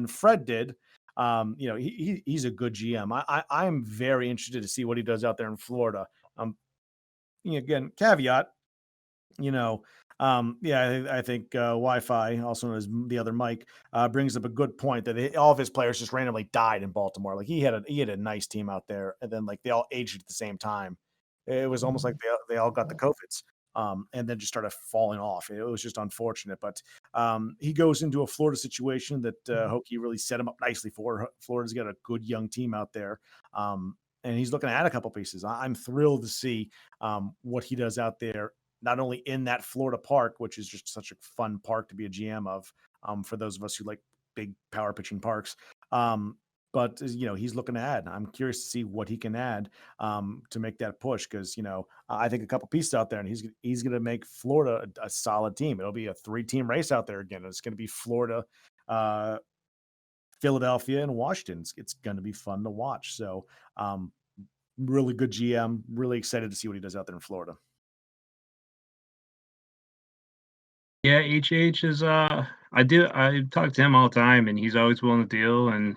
Fred did, he's a good GM. I'm very interested to see what he does out there in Florida. Again, caveat, you know, yeah, I think Wi-Fi, also known as the other Mike, brings up a good point that all of his players just randomly died in Baltimore. Like he had a nice team out there, and then like they all aged at the same time. It was almost like they all got the COVIDs, and then just started falling off. It was just unfortunate, but he goes into a Florida situation that Hokie really set him up nicely for. Florida's got a good young team out there. And he's looking to add a couple pieces. I'm thrilled to see what he does out there, not only in that Florida park, which is just such a fun park to be a GM of, for those of us who like big power pitching parks. But he's looking to add. I'm curious to see what he can add to make that push because I think a couple pieces out there, and he's going to make Florida a solid team. It'll be a 3-team race out there again. It's going to be Florida, Philadelphia, and Washington. It's going to be fun to watch. So, really good GM. Really excited to see what he does out there in Florida. Yeah, HH is I talk to him all the time and he's always willing to deal and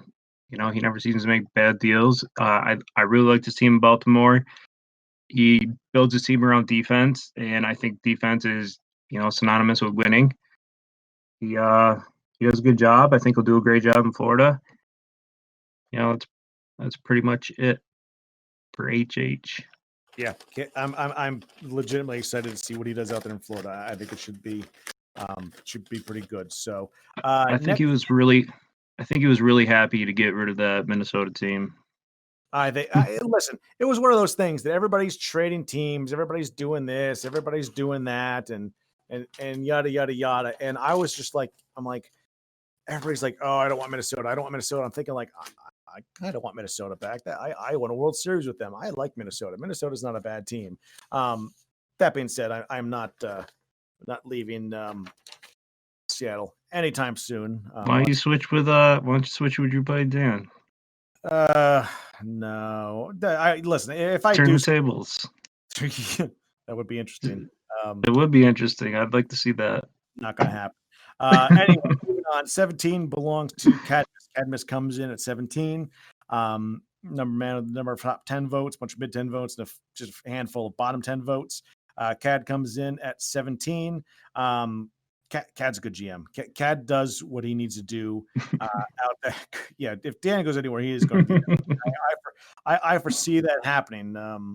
he never seems to make bad deals. I really like this team in Baltimore. He builds his team around defense and I think defense is, synonymous with winning. He does a good job. I think he'll do a great job in Florida. That's pretty much it for HH. Yeah, I'm legitimately excited to see what he does out there in Florida. I think it should be pretty good. So I think he was really happy to get rid of that Minnesota team. Listen, it was one of those things that everybody's trading teams, everybody's doing this, everybody's doing that, and yada yada yada. And I was just like, I'm like, everybody's like, oh, I don't want Minnesota. I don't want Minnesota. I'm thinking like, I kind of want Minnesota back. That I won a World Series with them. I like Minnesota. Minnesota's not a bad team. That being said, I'm not leaving Seattle anytime soon. Why don't you switch with your buddy Dan? No. Listen, if I Turn do the tables. that would be interesting. It would be interesting. I'd like to see that. Not gonna happen. Anyway, moving on. 17 belongs to Cadmus. Cadmus comes in at 17. Number of top 10 votes, bunch of mid 10 votes, and just a handful of bottom 10 votes. Cad comes in at 17. Cad's a good GM. Cad does what he needs to do out there. Yeah, if Dan goes anywhere, he is going to be there. I foresee that happening. I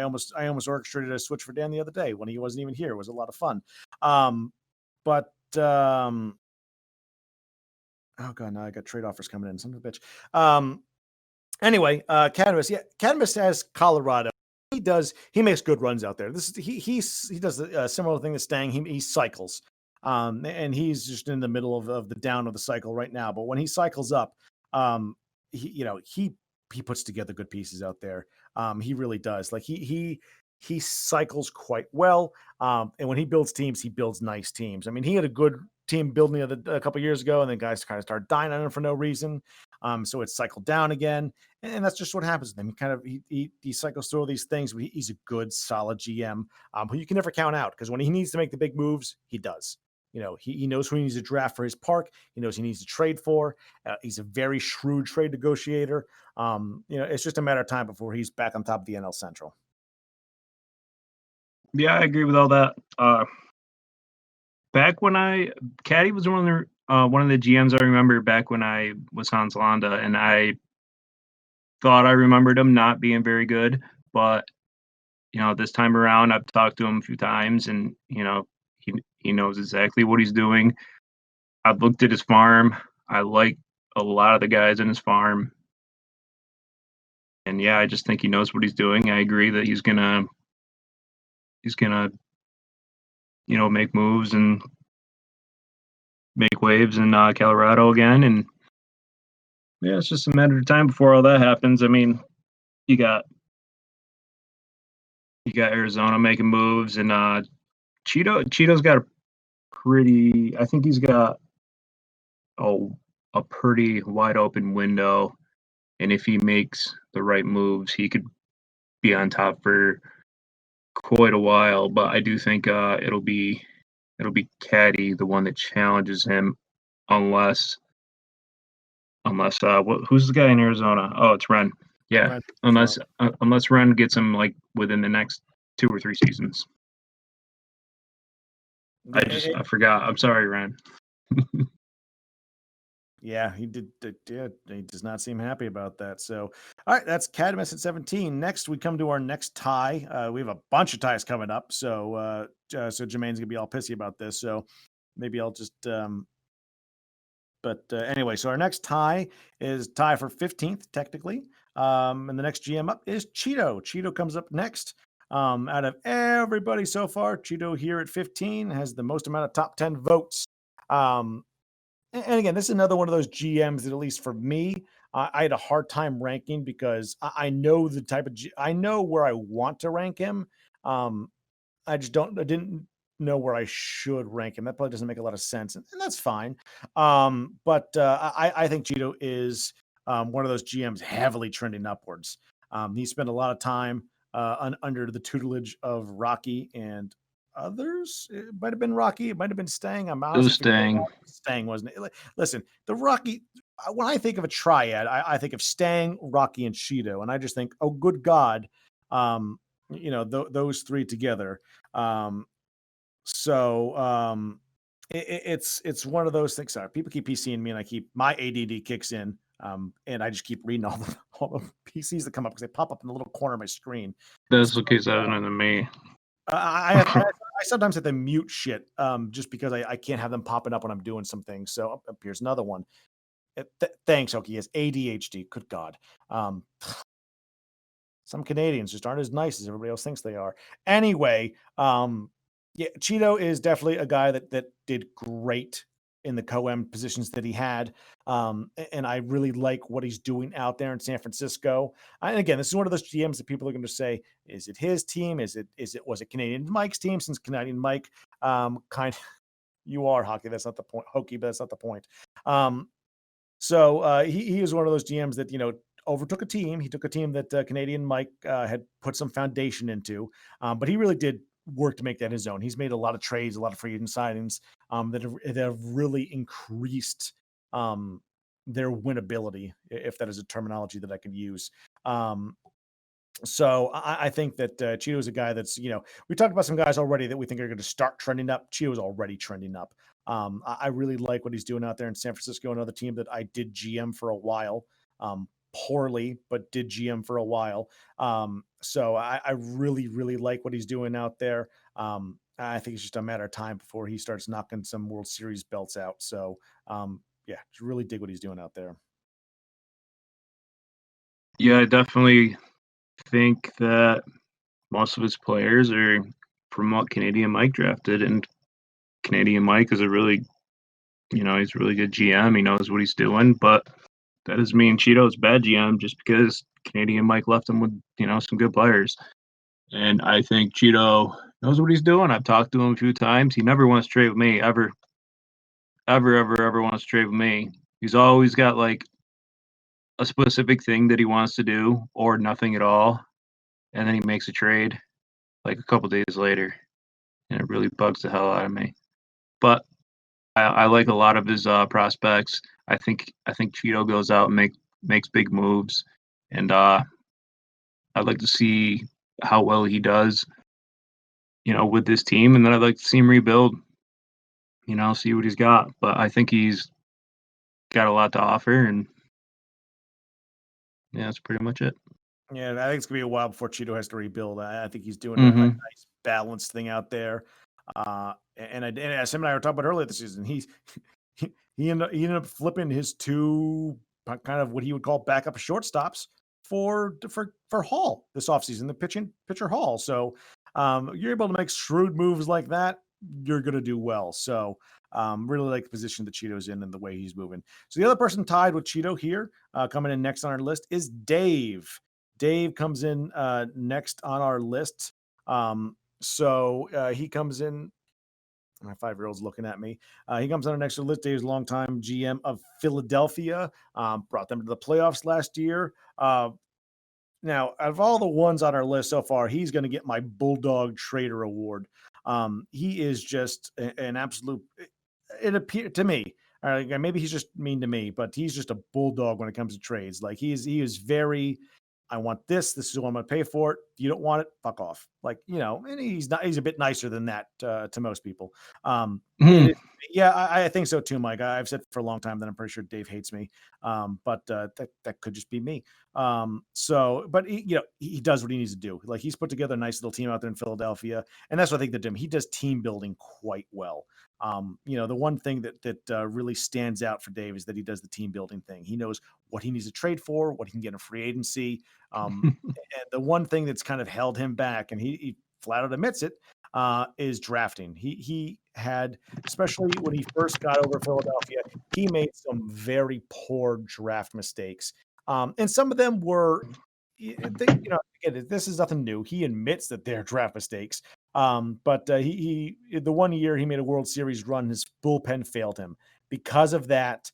almost orchestrated a switch for Dan the other day when he wasn't even here. It was a lot of fun. But oh god, now I got trade offers coming in. Son of a bitch. Anyway, Cannabis. Yeah, Cannabis has Colorado. He makes good runs out there. He does a similar thing to Stang. He cycles, and he's just in the middle of the down of the cycle right now. But when he cycles up, he he puts together good pieces out there. He really does. Like he cycles quite well. And when he builds teams, he builds nice teams. I mean, he had a good team building a couple years ago, and then guys kind of started dying on him for no reason. So it cycled down again, and that's just what happens with him. He cycles through all these things, but he's a good, solid GM who you can never count out, because when he needs to make the big moves, he does. He knows who he needs to draft for his park. He knows he needs to trade for. He's a very shrewd trade negotiator. It's just a matter of time before he's back on top of the NL Central. Yeah, I agree with all that. Back when Caddy was one of the GMs I remember back when I was Hans Landa, and I thought I remembered him not being very good, but this time around I've talked to him a few times, and he knows exactly what he's doing. I've looked at his farm. I like a lot of the guys in his farm, and yeah, I just think he knows what he's doing. I agree that he's gonna make moves and make waves in Colorado again, and yeah, it's just a matter of time before all that happens. I mean, you got Arizona making moves, and Cheeto's got I think he's got a a pretty wide open window, and if he makes the right moves, he could be on top for quite a while. But I do think it'll be Caddy, the one that challenges him, unless who's the guy in Arizona? Oh, it's Ren. Yeah, Right. unless Ren gets him like within the next 2 or 3 seasons. I forgot. I'm sorry, Ren. Yeah, he did. Yeah, he does not seem happy about that. So, all right, that's Cadmus at 17. Next, we come to our next tie. We have a bunch of ties coming up. So Jermaine's gonna be all pissy about this. So maybe I'll just. But anyway, so our next tie is tie for 15th technically. And the next GM up is Cheeto. Cheeto comes up next. Out of everybody so far, Cheeto here at 15 has the most amount of top 10 votes. And again, this is another one of those GMs that, at least for me, I had a hard time ranking, because I know the type of I know where I want to rank him. Um, I didn't know where I should rank him. That probably doesn't make a lot of sense, and that's fine. But I think Cheeto is one of those GMs heavily trending upwards. He spent a lot of time under the tutelage of Rocky and others. It might have been Rocky. It might have been Stang. I'm It was honestly forgetting. Stang. Stang, wasn't it? Listen, the Rocky. When I think of a triad, I think of Stang, Rocky, and Cheeto, and I just think, oh, good God, those three together. Um, so it's one of those things. Sorry, people keep PCing me, and my ADD kicks in, and I just keep reading all the PCs that come up, because they pop up in the little corner of my screen. That's the case other than me. I sometimes have to mute shit, just because I can't have them popping up when I'm doing some things. So here's another one. Thanks, Oki. He has ADHD. Good God. Some Canadians just aren't as nice as everybody else thinks they are. Anyway, yeah, Cheeto is definitely a guy that did great in the co-M positions that he had. And I really like what he's doing out there in San Francisco. And again, this is one of those GMs that people are going to say, is it his team? Was it Canadian Mike's team? Since Canadian Mike, kind of, you are hockey. That's not the point. Hokey, but that's not the point. So he is one of those GMs that overtook a team. He took a team that Canadian Mike had put some foundation into, but he really did work to make that his own. He's made a lot of trades, a lot of free agent signings that have really increased their winnability, if that is a terminology that I could use. So I think that Cheeto is a guy that's, we talked about some guys already that we think are going to start trending up. Cheeto is already trending up. I really like what he's doing out there in San Francisco, another team that I did GM for a while, poorly, but did GM for a while. So I really, really like what he's doing out there. I think it's just a matter of time before he starts knocking some World Series belts out. So yeah, just really dig what he's doing out there. Yeah, I definitely think that most of his players are from what Canadian Mike drafted, and Canadian Mike is he's a really good GM. He knows what he's doing, but that doesn't mean Cheeto's bad GM just because Canadian Mike left him with, some good players. And I think Cheeto knows what he's doing. I've talked to him a few times. He never wants to trade with me, ever, ever, ever, ever wants to trade with me. He's always got like a specific thing that he wants to do or nothing at all. And then he makes a trade like a couple days later. And it really bugs the hell out of me. But I like a lot of his prospects. I think Cheeto goes out and makes big moves. And I'd like to see how well he does, with this team, and then I'd like to see him rebuild, see what he's got. But I think he's got a lot to offer, and yeah, that's pretty much it. Yeah, I think it's gonna be a while before Cheeto has to rebuild. I think he's doing a Mhm. nice balanced thing out there. And as him and I were talking about earlier this season, he ended up flipping his two kind of what he would call backup shortstops for Hall this offseason, the pitcher Hall. So you're able to make shrewd moves like that, you're gonna do well. So really like the position that Cheeto's in and the way he's moving. So the other person tied with Cheeto here, coming in next on our list, is Dave. Dave comes in next on our list. So he comes in. My 5-year-old's looking at me. He comes on our next list. Dave's longtime GM of Philadelphia. Brought them to the playoffs last year. Now, out of all the ones on our list so far, he's going to get my Bulldog Trader Award. He is just an absolute. It appeared to me. Maybe he's just mean to me, but he's just a bulldog when it comes to trades. Like he is very. I want this. This is what I'm going to pay for it. If you don't want it, fuck off. And he's not. He's a bit nicer than that to most people. Mhm. Yeah, I think so too, Mike. I've said for a long time that I'm pretty sure Dave hates me, but that could just be me. But he does what he needs to do. Like he's put together a nice little team out there in Philadelphia, and that's what I think that he does team building quite well. The one thing that really stands out for Dave is that he does the team building thing. He knows what he needs to trade for, what he can get in free agency. And the one thing that's kind of held him back, and he flat out admits it, is drafting. He had, especially when he first got over Philadelphia, he made some very poor draft mistakes. And some of them were, again, this is nothing new. He admits that they're draft mistakes. But the one year he made a World Series run, his bullpen failed him. Because of that,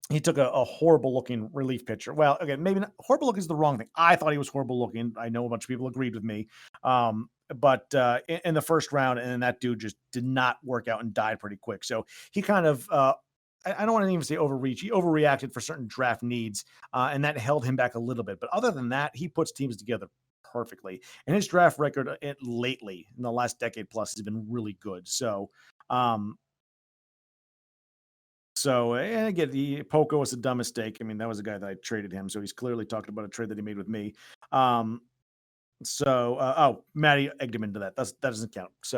he took a horrible looking relief pitcher. Well, again, maybe not, horrible look is the wrong thing. I thought he was horrible looking. I know a bunch of people agreed with me. But in the first round, and then that dude just did not work out and died pretty quick. So he kind of, I don't want to even say overreach. He overreacted for certain draft needs, and that held him back a little bit. But other than that, he puts teams together perfectly. And his draft record lately, in the last decade plus, has been really good. And again, the Poco was a dumb mistake. I mean, that was a guy that I traded him, so he's clearly talking about a trade that he made with me. Matty egged him into that. That doesn't count. It's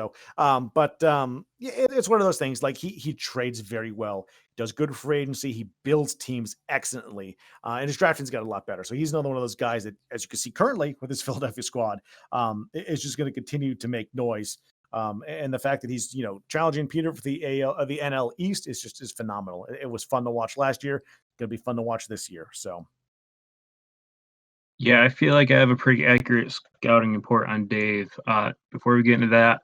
one of those things. Like he trades very well, does good for agency. He builds teams excellently, and his drafting's got a lot better. So he's another one of those guys that, as you can see currently with his Philadelphia squad, is just going to continue to make noise. And the fact that he's challenging Peter for the the NL East is phenomenal. It was fun to watch last year. Going to be fun to watch this year. So Yeah, I feel like I have a pretty accurate scouting report on Dave. Before we get into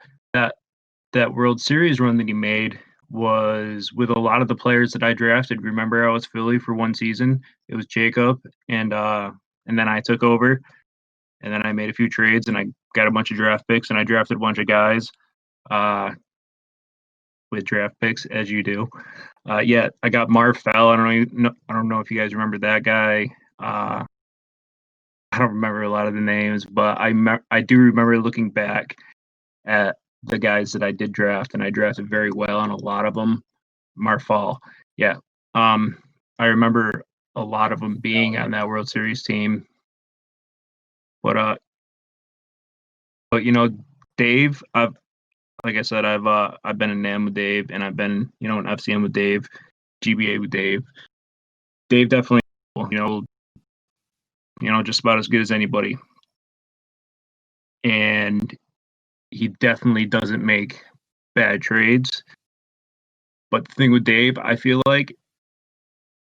that World Series run that he made was with a lot of the players that I drafted. Remember, I was Philly for one season. It was Jacob, and then I took over, and then I made a few trades, and I got a bunch of draft picks, and I drafted a bunch of guys uh, with draft picks, as you do. Yeah, I got Marv Fell. I don't know if you guys remember that guy. I don't remember a lot of the names, but I do remember looking back at the guys that I did draft, and I drafted very well on a lot of them. Marfall, yeah. I remember a lot of them being on that World Series team. But Dave, like I said, I've been in NAM with Dave, and I've been in FCM with Dave, GBA with Dave. Dave definitely, just about as good as anybody. And he definitely doesn't make bad trades. But the thing with Dave, I feel like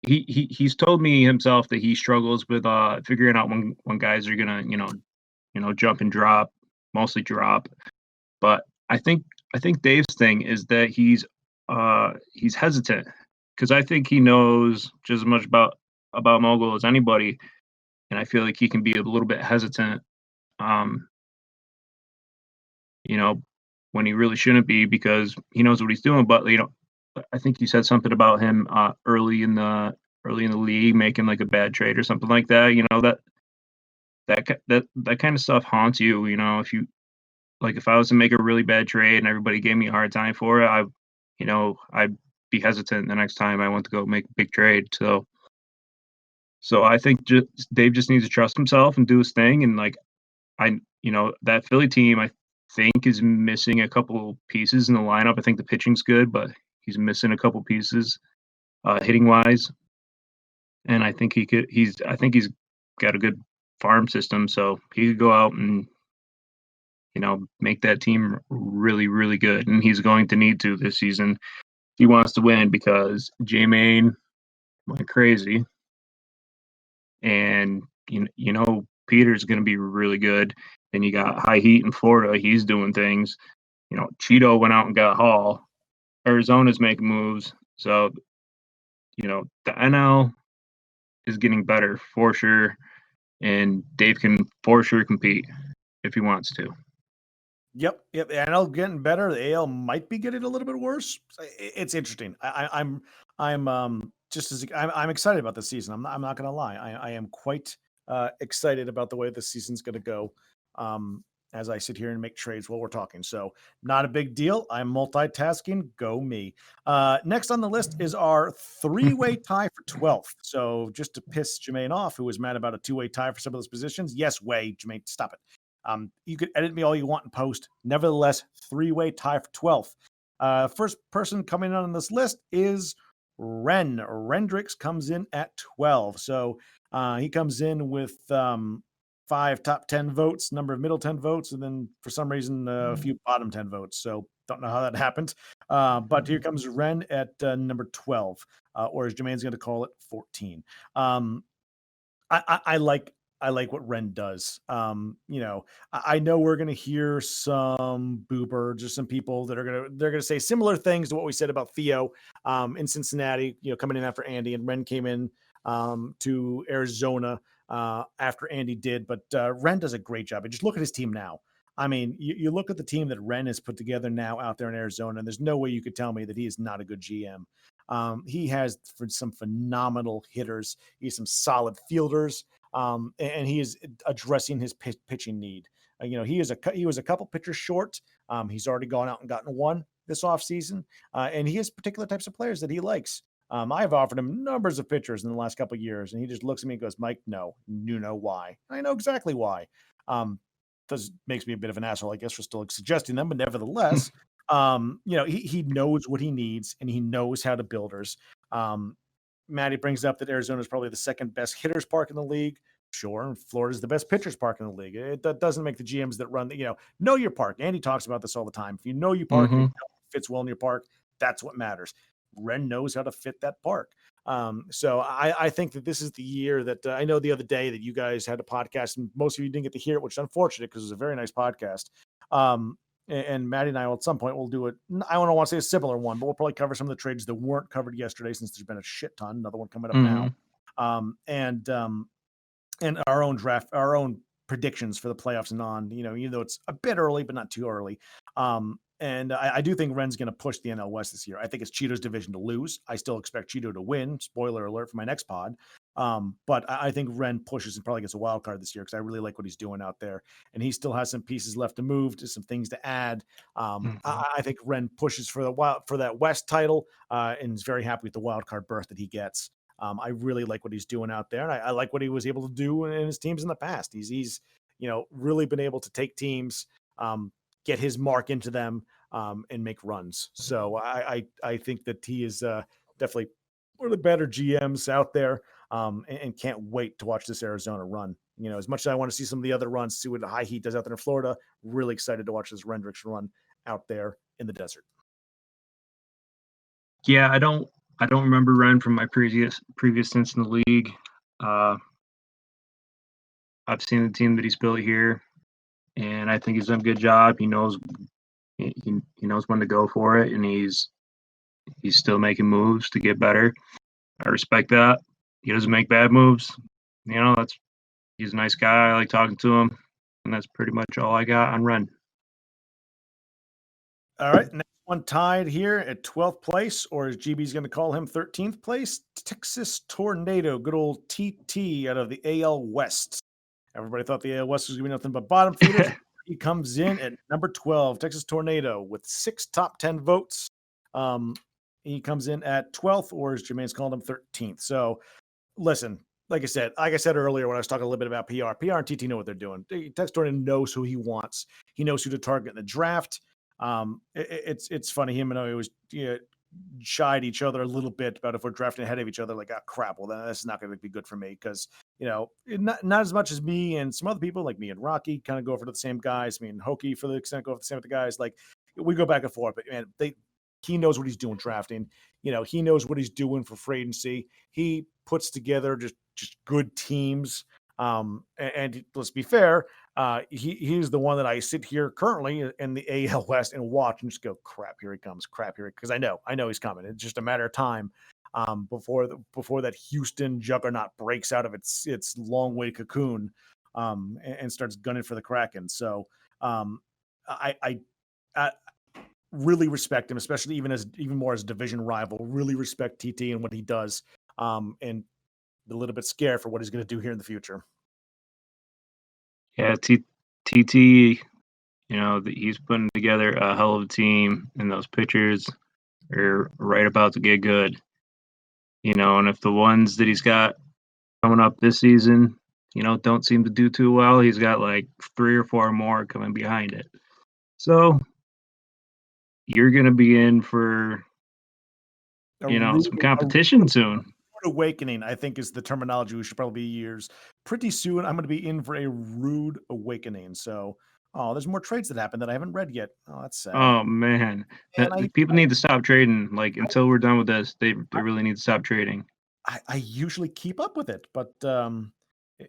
he's told me himself that he struggles with figuring out when guys are gonna jump and drop, mostly drop. But I think Dave's thing is that he's hesitant because I think he knows just as much about mogul as anybody, and I feel like he can be a little bit hesitant, um, you know, when he really shouldn't be because he knows what he's doing. But I think you said something about him early in the league making like a bad trade or something like that. That kind of stuff haunts you. If you like, if I was to make a really bad trade and everybody gave me a hard time for it, I'd be hesitant the next time I went to go make a big trade. So I think Dave just needs to trust himself and do his thing. And like that Philly team, I think is missing a couple pieces in the lineup. I think the pitching's good, but he's missing a couple pieces, hitting wise. And I think I think he's got a good farm system, so he could go out and make that team really, really good. And he's going to need to this season if he wants to win because J-Main went crazy. And Peter's going to be really good. And you got High Heat in Florida. He's doing things. Cheeto went out and got Hall. Arizona's making moves. So, the NL is getting better for sure. And Dave can for sure compete if he wants to. Yep. NL getting better. The AL might be getting a little bit worse. It's interesting. I'm just as I'm excited about this season. I'm not going to lie. I am quite excited about the way this season's going to go. As I sit here and make trades while we're talking. So not a big deal. I'm multitasking. Go me. Next on the list is our three-way tie for 12th. So just to piss Jermaine off, who was mad about a two-way tie for some of those positions. Yes, Jermaine, stop it. You could edit me all you want in post. Nevertheless, three-way tie for 12th. First person coming on this list is Ren. Rendrix comes in at 12. So he comes in with 5 top 10 votes, number of middle 10 votes, and then for some reason a few bottom 10 votes. So don't know how that happened. But here comes Ren at number 12, or as Jermaine's going to call it, 14. I like what Ren does. I know we're going to hear some boobers or some people that they're gonna say similar things to what we said about Theo in Cincinnati. Coming in after Andy, and Ren came in to Arizona after Andy did. But Ren does a great job. And just look at his team now. I mean, you look at the team that Ren has put together now out there in Arizona, and there's no way you could tell me that he is not a good GM. He has some phenomenal hitters. He has some solid fielders, and he is addressing his pitching need. He was a couple pitchers short. He's already gone out and gotten one this offseason, and he has particular types of players that he likes. I've offered him numbers of pitchers in the last couple of years, and he just looks at me and goes, "Mike, no, you know why? I know exactly why." Does makes me a bit of an asshole, I guess, for still suggesting them, but nevertheless, he knows what he needs and he knows how to builders. Maddie brings up that Arizona is probably the second best hitters park in the league. Sure, and Florida's the best pitchers park in the league. That doesn't make the GMs that run, know your park. Andy talks about this all the time. If you know your park and it fits well in your park, that's what matters. Ren knows how to fit that park. So I think that this is the year that I know the other day that you guys had a podcast and most of you didn't get to hear it, which is unfortunate because it was a very nice podcast. And Maddie and I, at some point, we'll do it. I don't want to say a similar one, but we'll probably cover some of the trades that weren't covered yesterday since there's been a shit ton. Another one coming up now. And our own draft, our own predictions for the playoffs and on, even though it's a bit early, but not too early. And I do think Ren's going to push the NL West this year. I think it's Cheeto's division to lose. I still expect Cheeto to win. Spoiler alert for my next pod. But I think Ren pushes and probably gets a wild card this year because I really like what he's doing out there. And he still has some pieces left to move, to some things to add. I think Ren pushes for that West title and is very happy with the wild card berth that he gets. I really like what he's doing out there. And I like what he was able to do in his teams in the past. He's really been able to take teams, get his mark into them, and make runs. So I think that he is definitely one of the better GMs out there. and can't wait to watch this Arizona run. As much as I want to see some of the other runs, see what the high heat does out there in Florida, really excited to watch this Rendricks run out there in the desert. Yeah, I don't remember Ren from my previous stints in the league. I've seen the team that he's built here, and I think he's done a good job. He knows when to go for it, and he's still making moves to get better. I respect that. He doesn't make bad moves. He's a nice guy. I like talking to him, and that's pretty much all I got on Ren. All right, next one tied here at 12th place, or as GB's going to call him, 13th place, Texas Tornado, good old TT out of the AL West. Everybody thought the AL West was going to be nothing but bottom feeders. He comes in at number 12, Texas Tornado, with 6 top 10 votes. He comes in at 12th, or as Jermaine's called him, 13th. So, listen, like I said earlier when I was talking a little bit about PR and TT know what they're doing. Texas Tornado knows who he wants. He knows who to target in the draft. It's funny. Him and I always shied each other a little bit about if we're drafting ahead of each other. Like, crap. Well, then that's not going to be good for me because not as much as me and some other people like me and Rocky kind of go for the same guys. Me and Hokie for the extent go for the same with the guys. Like we go back and forth, but man, he knows what he's doing drafting. He knows what he's doing for free agency. He puts together just good teams. And let's be fair, he's the one that I sit here currently in the AL West and watch and just go, crap, here he comes, because I know he's coming. It's just a matter of time before that Houston juggernaut breaks out of its long way cocoon and starts gunning for the Kraken. So I really respect him, especially even more as a division rival. Really respect TT and what he does, and a little bit scared for what he's going to do here in the future. Yeah, TT, he's putting together a hell of a team, and those pitchers are right about to get good. And if the ones that he's got coming up this season, don't seem to do too well, he's got like 3 or 4 more coming behind it. So you're going to be in for, some competition soon. Awakening, I think, is the terminology we should probably use. Pretty soon, I'm going to be in for a rude awakening. So, there's more trades that happen that I haven't read yet. Oh, that's sad. Oh man, people need to stop trading. Like until we're done with this, they really need to stop trading. I usually keep up with it, but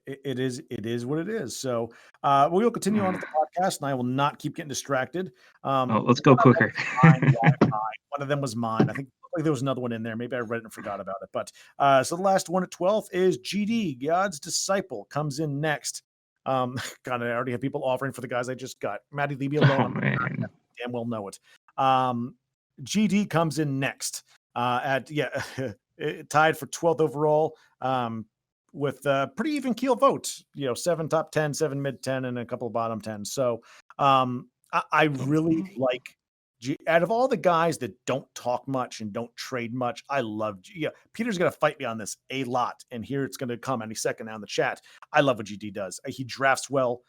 it is what it is. So we will continue on with the podcast, and I will not keep getting distracted. Let's go quicker. One of them was mine. I think there was another one in there. Maybe I read it and forgot about it. But so the last one at 12th is GD, God's Disciple, comes in next. God, I already have people offering for the guys I just got. Maddie, leave me alone. Man. Damn well know it. GD comes in next at tied for 12th overall with pretty even keel votes. 7 top 10, 7 mid 10, and a couple of bottom 10. So I really like. Out of all the guys that don't talk much and don't trade much, I love. Peter's going to fight me on this a lot, and here it's going to come any second now in the chat. I love what GD does. He drafts well.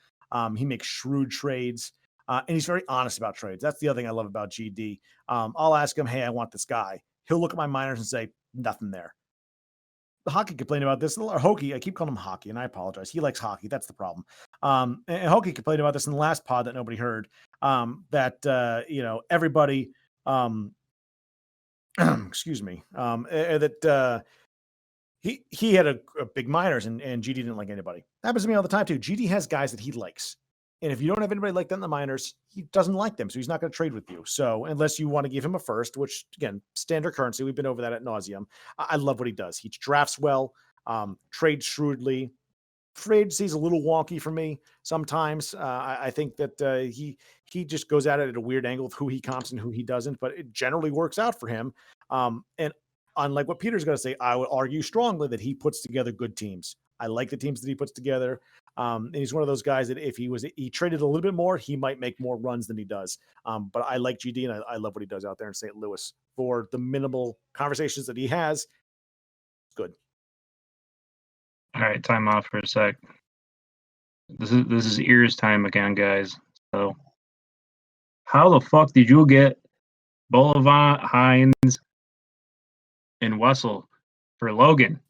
He makes shrewd trades, and he's very honest about trades. That's the other thing I love about GD. I'll ask him, "Hey, I want this guy." He'll look at my minors and say, "Nothing there." The hockey complained about this. Or Hokie, I keep calling him hockey, and I apologize. He likes hockey. That's the problem. And Hokie complained about this in the last pod that nobody heard. That everybody, excuse me, that he had a big minors, and GD didn't like anybody. That happens to me all the time too. GD has guys that he likes. And if you don't have anybody like that in the minors, he doesn't like them. So he's not going to trade with you. So unless you want to give him a first, which again, standard currency, we've been over that ad nauseum. I love what he does. He drafts well, trades shrewdly. Free agency is a little wonky for me sometimes. I think that he just goes at it at a weird angle with who he comps and who he doesn't, but it generally works out for him. And unlike what Peter's going to say, I would argue strongly that he puts together good teams. I like the teams that he puts together. And he's one of those guys that if he traded a little bit more, he might make more runs than he does. But I like GD, and I love what he does out there in St. Louis for the minimal conversations that he has. Good. All right, time off for a sec. This is ears time again, guys. So, how the fuck did you get Boulevard, Hines, and Wessel for Logan?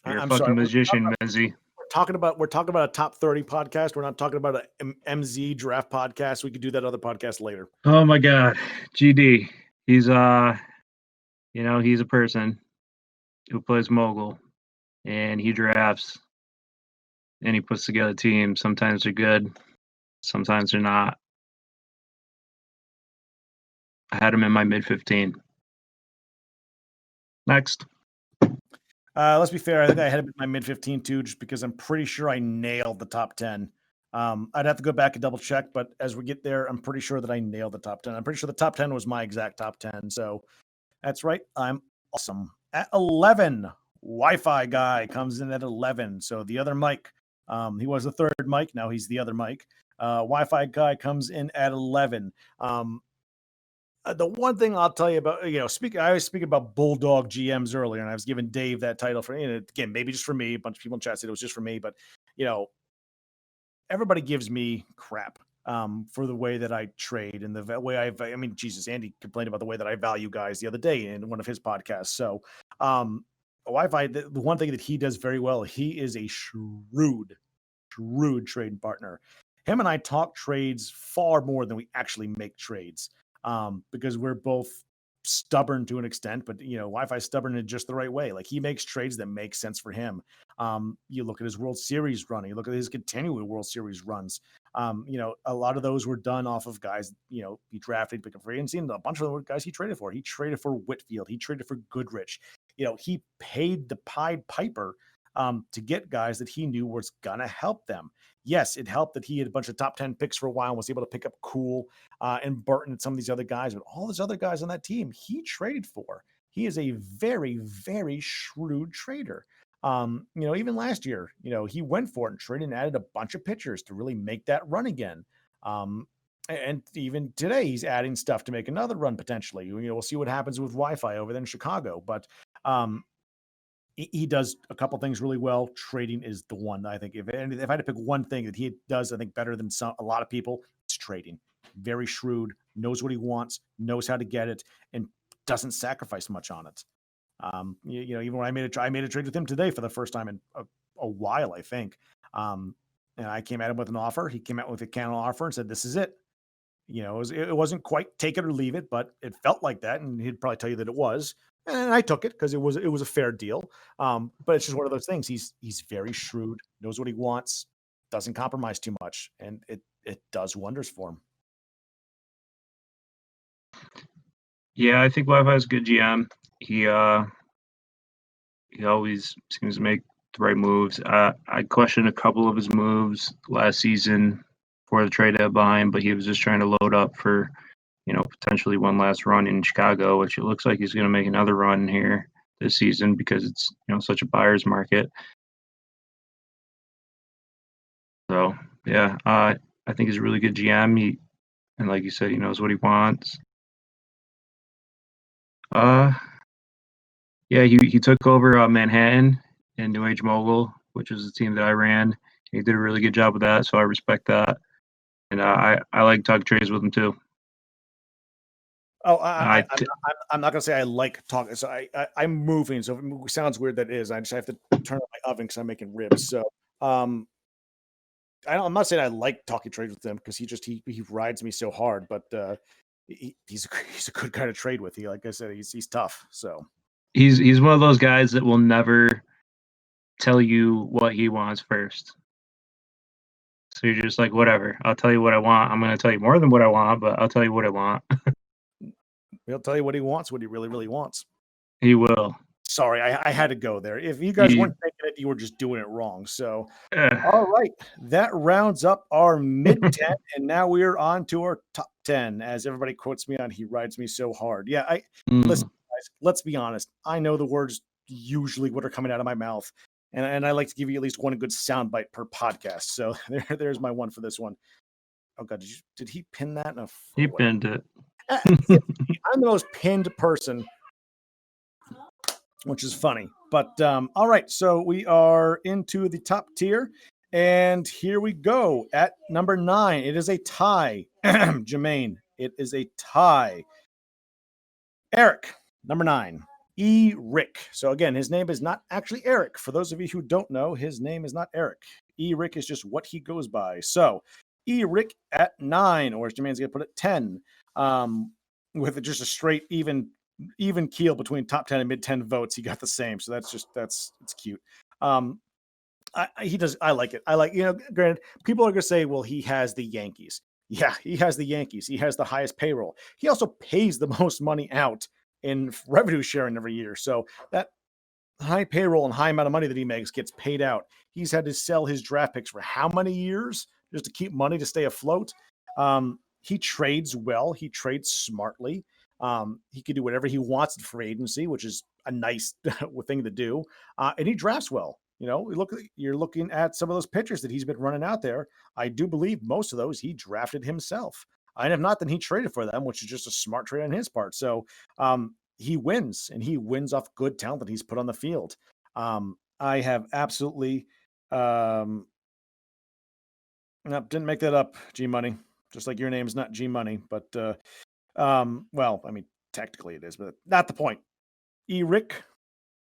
You're a I'm fucking sorry. magician, Mizzy. We're talking about a top 30 podcast. We're not talking about a MZ draft podcast. We could do that other podcast later. Oh my God, GD. He's he's a person who plays mogul, and he drafts, and he puts together teams. Sometimes they're good, sometimes they're not. I had him in my mid 15. Next. Let's be fair. I think I had him in my mid 15 too, just because I'm pretty sure I nailed the top 10. I'd have to go back and double check, but as we get there, I'm pretty sure that I nailed the top 10. I'm pretty sure the top 10 was my exact top 10. So that's right. I'm awesome. At 11, Wi-Fi guy comes in at 11. So the other Mike, he was the third Mike. Now he's the other Mike. Wi-Fi guy comes in at 11. The one thing I'll tell you about, I was speaking about Bulldog GMs earlier, and I was giving Dave that title for, again, maybe just for me. A bunch of people in chat said it was just for me, but everybody gives me crap for the way that I trade and the way Jesus, Andy complained about the way that I value guys the other day in one of his podcasts. So, Wi-Fi, the one thing that he does very well, he is a shrewd trading partner. Him and I talk trades far more than we actually make trades. Because we're both stubborn to an extent, but Wi-Fi stubborn in just the right way. Like, he makes trades that make sense for him. You look at his World Series run, you look at his continuing World Series runs. A lot of those were done off of guys, he drafted, pick up free agency, and a bunch of the guys he traded for. He traded for Whitfield, he traded for Goodrich. He paid the Pied Piper to get guys that he knew was gonna help them. Yes, it helped that he had a bunch of top 10 picks for a while and was able to pick up Cool and Burton and some of these other guys, but all those other guys on that team he traded for. He is a very, very shrewd trader. Even last year, he went for it and traded and added a bunch of pitchers to really make that run again. And even today, he's adding stuff to make another run potentially. We'll see what happens with Wi-Fi over there in Chicago, but he does a couple things really well. Trading is the one, I think. If I had to pick one thing that he does, I think, better than a lot of people, it's trading. Very shrewd, knows what he wants, knows how to get it, and doesn't sacrifice much on it. Even when I made a trade with him today for the first time in a while, I think. And I came at him with an offer. He came out with a counter offer and said, "This is it." It wasn't quite take it or leave it, but it felt like that, and he'd probably tell you that it was. And I took it because it was a fair deal. But it's just one of those things. He's very shrewd, knows what he wants, doesn't compromise too much, and it does wonders for him. Yeah, I think Wi-Fi is a good GM. He always seems to make the right moves. I questioned a couple of his moves last season for the trade deadline, but he was just trying to load up for potentially one last run in Chicago, which it looks like he's going to make another run here this season because it's such a buyer's market. So yeah, I think he's a really good GM. And like you said, he knows what he wants. Yeah, he took over Manhattan and New Age Mogul, which is the team that I ran. He did a really good job with that, so I respect that. And I like talk trades with him too. Oh, I'm not gonna say I like talking. So I'm moving. So it sounds weird that it is. I just have to turn on my oven because I'm making ribs. So I'm not saying I like talking trades with him because he rides me so hard. But he's a good guy to trade with. Like I said, he's tough. So he's one of those guys that will never tell you what he wants first. So you're just like, whatever. I'll tell you what I want. I'm going to tell you more than what I want, but I'll tell you what I want. He'll tell you what he wants, what he really, really wants. He will. Sorry, I had to go there. If you guys weren't thinking it, you were just doing it wrong. So, all right, that rounds up our mid 10, and now we are on to our top 10. As everybody quotes me on, he rides me so hard. Yeah, listen, guys, let's be honest. I know the words usually what are coming out of my mouth, and I like to give you at least one good soundbite per podcast. So there's my one for this one. Oh God, did he pin that? No, he pinned it. I'm the most pinned person, which is funny. But all right, so we are into the top tier, and here we go at number 9. It is a tie. Jermaine, it is a tie. Eric, number 9. E-Rick. So again, his name is not actually Eric. For those of you who don't know, his name is not Eric. E-Rick is just what he goes by. So E-Rick at 9, or as Jermaine's going to put it, 10, with just a straight even keel between top 10 and mid 10 votes. He got the same. So it's cute. He does. I like it. I like, granted, people are going to say, well, he has the Yankees. Yeah, he has the Yankees. He has the highest payroll. He also pays the most money out in revenue sharing every year. So that high payroll and high amount of money that he makes gets paid out. He's had to sell his draft picks for how many years just to keep money to stay afloat? He trades well. He trades smartly. He can do whatever he wants in free agency, which is a nice thing to do. And he drafts well. You're looking at some of those pitchers that he's been running out there. I do believe most of those he drafted himself. And if not, then he traded for them, which is just a smart trade on his part. So he wins, and he wins off good talent that he's put on the field. I have absolutely no, didn't make that up, G Money. Just like your name is not G Money, but well, I mean, technically it is, but not the point. E-Rick,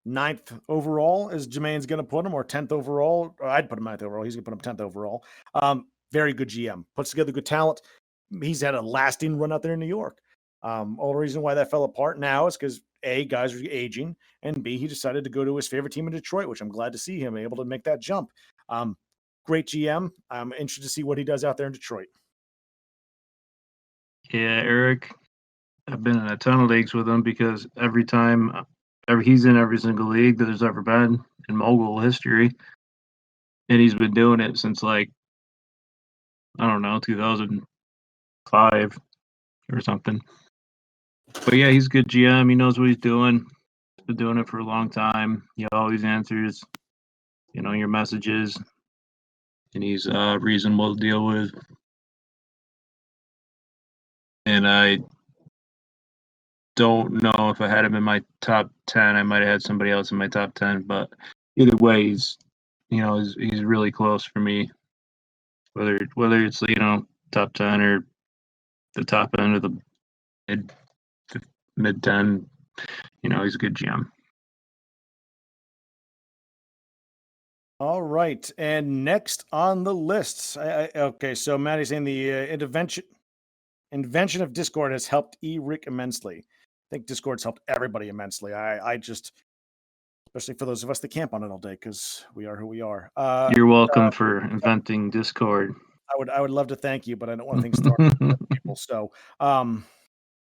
9th overall, as Jermaine's going to put him, or 10th overall. Or I'd put him 9th overall. He's going to put him 10th overall. Very good GM. Puts together good talent. He's had a lasting run out there in New York. All the reason why that fell apart now is because A, guys are aging, and B, he decided to go to his favorite team in Detroit, which I'm glad to see him able to make that jump. Great GM. I'm interested to see what he does out there in Detroit. Yeah, Eric, I've been in a ton of leagues with him because every time he's in every single league that there's ever been in mogul history, and he's been doing it since like, I don't know, 2005 or something. But yeah, he's a good GM. He knows what he's doing. He's been doing it for a long time. He always answers, your messages, and he's reasonable to deal with. And I don't know if I had him in my top 10. I might have had somebody else in my top 10, but either way, he's really close for me. Whether it's top 10 or the top end of the mid 10, he's a good GM. All right, and next on the list, okay, so Maddie's saying the invention of Discord has helped E-Rick immensely. I think Discord's helped everybody immensely. I just, especially for those of us that camp on it all day, because we are who we are. You're welcome for inventing Discord. I would love to thank you, but I don't want things started with people. So,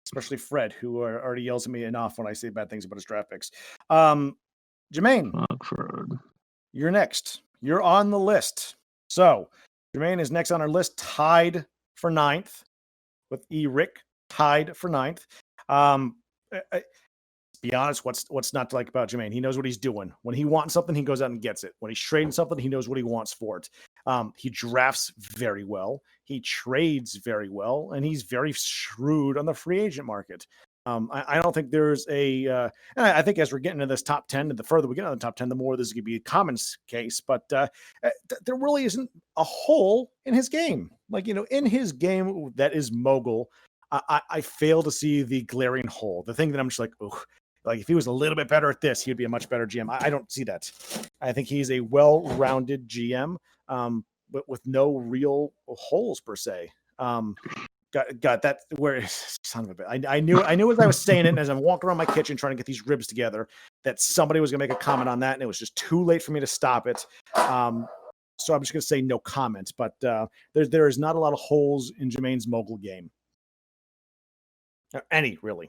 especially Fred, who already yells at me enough when I say bad things about his draft picks. Jermaine, Fuck Fred. You're next. You're on the list. So Jermaine is next on our list, tied for 9th with E-Rick, tied for 9th. Be honest, what's not to like about Jermaine? He knows what he's doing. When he wants something, he goes out and gets it. When he's trading something, he knows what he wants for it. He drafts very well. He trades very well, and he's very shrewd on the free agent market. I don't think there's a. I think as we're getting into this top 10, and the further we get on the top 10, the more this is going to be a common case. But there really isn't a hole in his game. Like, in his game that is mogul, I fail to see the glaring hole. The thing that I'm just like, oh, like if he was a little bit better at this, he'd be a much better GM. I don't see that. I think he's a well-rounded GM, but with no real holes per se. Got that where son of a bit. I knew as I was saying it, and as I'm walking around my kitchen trying to get these ribs together, that somebody was gonna make a comment on that, and it was just too late for me to stop it. So I'm just gonna say no comment. But there is not a lot of holes in Jermaine's mogul game. Any really.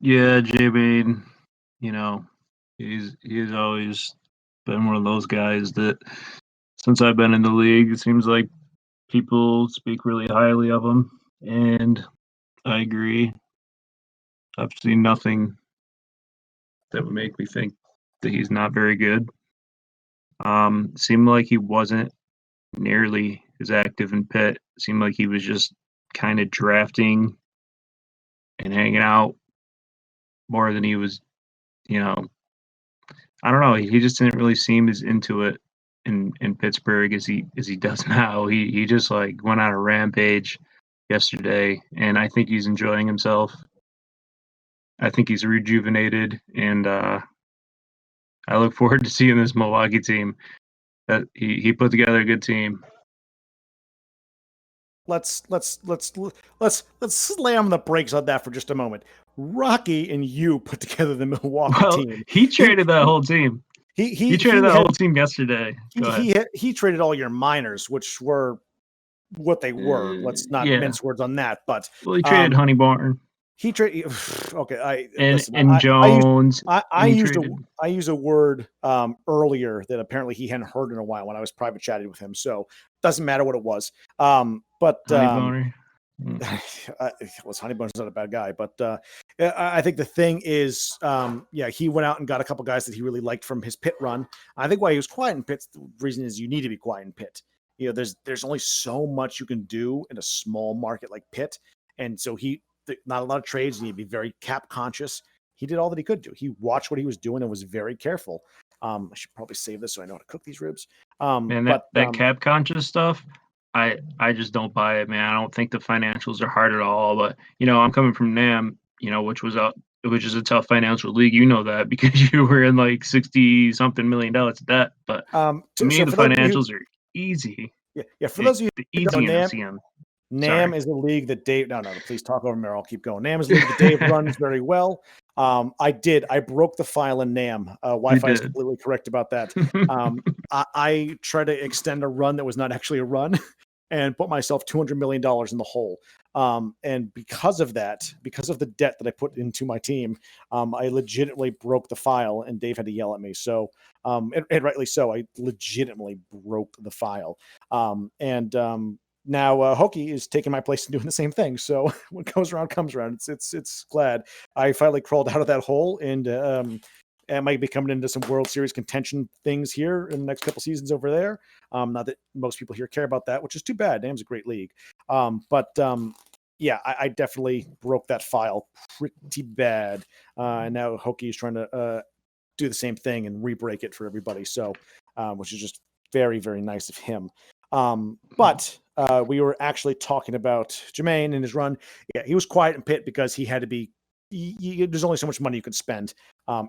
Yeah, Jermaine, he's always been one of those guys that since I've been in the league, it seems like people speak really highly of him, and I agree. I've seen nothing that would make me think that he's not very good. Seemed like he wasn't nearly as active in Pitt. Seemed like he was just kind of drafting and hanging out more than he was, I don't know. He just didn't really seem as into it in Pittsburgh as he does now. He just like went on a rampage yesterday, and I think he's enjoying himself. I think he's rejuvenated, and I look forward to seeing this Milwaukee team. That he put together a good team. Let's slam the brakes on that for just a moment. Rocky and you put together the Milwaukee Well, team. he traded that whole team. He traded that whole team yesterday. Go ahead. He traded all your minors, which were what they were. Let's not Yeah. mince words on that. But Well, he traded Honeyborn he traded. Okay, I and listen. and Jones, I and he used traded a word earlier that apparently he hadn't heard in a while when I was private chatting with him. So doesn't matter what it was. But Honeyboner. was Honeybone's not a bad guy, but I think the thing is, he went out and got a couple guys that he really liked from his pit run. I think why he was quiet in pit, the reason is you need to be quiet in pit. You know, there's only so much you can do in a small market like Pitt, and so not a lot of trades. You need to be very cap conscious. He did all that he could do. He watched what he was doing and was very careful. I should probably save this so I know how to cook these ribs. Man, that cap conscious stuff, I just don't buy it, man. I don't think the financials are hard at all. But I'm coming from NAM, which is a tough financial league. You know that because you were in like 60 something $million debt. But to me, the financials are easy. Yeah. For those of you the who easy know, NAM is a league that Dave. No, please talk over me. I'll keep going. NAM is a league that Dave runs very well. I broke the file in NAM. Wi-Fi is completely correct about that. I tried to extend a run that was not actually a run, and put myself $200 million in the hole. And because of that, because of the debt that I put into my team, I legitimately broke the file, and Dave had to yell at me. So, and rightly so, I legitimately broke the file. Now Hokie is taking my place and doing the same thing. So what goes around comes around. It's glad I finally crawled out of that hole, and I might be coming into some World Series contention things here in the next couple seasons over there. Not that most people here care about that, which is too bad. NAM's a great league. I definitely broke that file pretty bad. And now Hokie is trying to do the same thing and re-break it for everybody. So, which is just very, very nice of him. But we were actually talking about Jermaine and his run. Yeah, he was quiet in pit because he had to be. There's only so much money you could spend